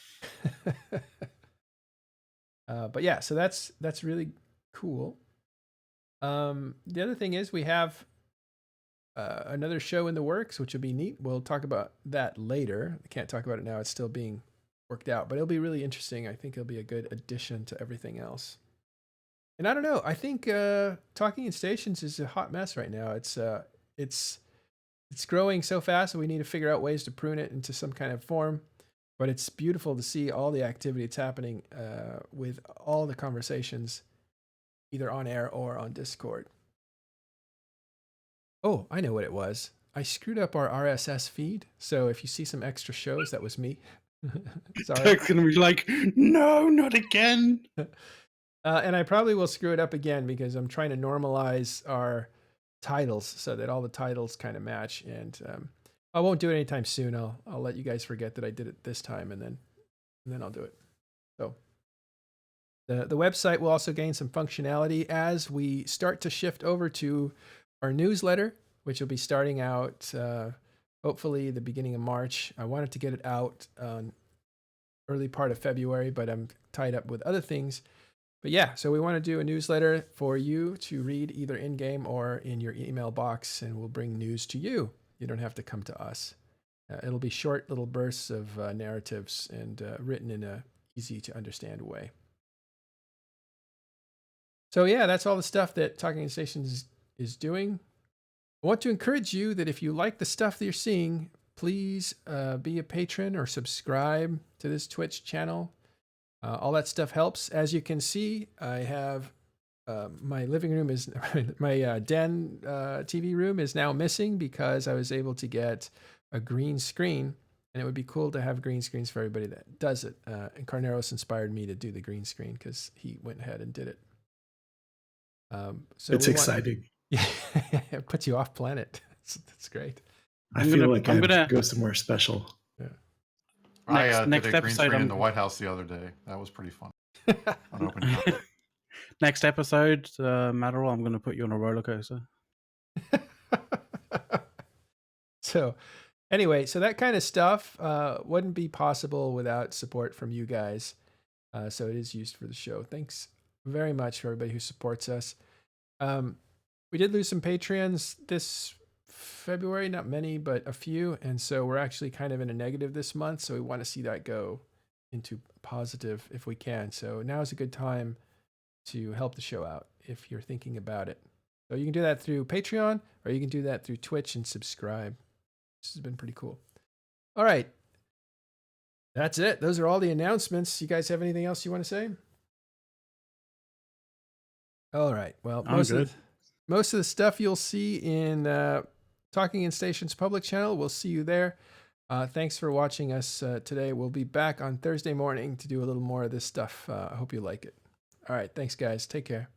But yeah, so that's really cool. The other thing is we have another show in the works, which will be neat. We'll talk about that later. I can't talk about it now. It's still being worked out, but it'll be really interesting. I think it'll be a good addition to everything else. And I don't know. I think Talking in Stations is a hot mess right now. It's growing so fast that we need to figure out ways to prune it into some kind of form. But it's beautiful to see all the activity that's happening with all the conversations, either on air or on Discord. Oh, I know what it was. I screwed up our RSS feed. So if you see some extra shows, that was me. Sorry. Tech's going to be like, no, not again. And I probably will screw it up again because I'm trying to normalize our titles so that all the titles kind of match. And I won't do it anytime soon. I'll let you guys forget that I did it this time, and then I'll do it. So the website will also gain some functionality as we start to shift over to our newsletter, which will be starting out hopefully the beginning of March. I wanted to get it out early part of February, but I'm tied up with other things. But yeah, so we want to do a newsletter for you to read either in-game or in your email box, and we'll bring news to you. You don't have to come to us. It'll be short little bursts of narratives and written in a easy to understand way. So yeah, that's all the stuff that Talking in Stations is doing. I want to encourage you that if you like the stuff that you're seeing, please be a patron or subscribe to this Twitch channel. All that stuff helps. As you can see, I have my living room is my den TV room is now missing because I was able to get a green screen, and it would be cool to have green screens for everybody that does it. And Carneros inspired me to do the green screen because he went ahead and did it. So it's exciting. Yeah, it puts you off planet. That's great. I feel like I'm gonna go somewhere special. Yeah. I did a green screen in the White House the other day. That was pretty fun. On open content. Next episode, Matterall, I'm going to put you on a roller coaster. So anyway, so that kind of stuff wouldn't be possible without support from you guys. So it is used for the show. Thanks very much for everybody who supports us. We did lose some Patreons this February, not many, but a few. And so we're actually kind of in a negative this month. So we want to see that go into positive if we can. So now is a good time to help the show out if you're thinking about it. So you can do that through Patreon, or you can do that through Twitch and subscribe. This has been pretty cool. All right. That's it. Those are all the announcements. You guys have anything else you want to say? All right. Well, most of the stuff you'll see in Talking in Stations public channel, we'll see you there. Thanks for watching us today. We'll be back on Thursday morning to do a little more of this stuff. I hope you like it. All right. Thanks, guys. Take care.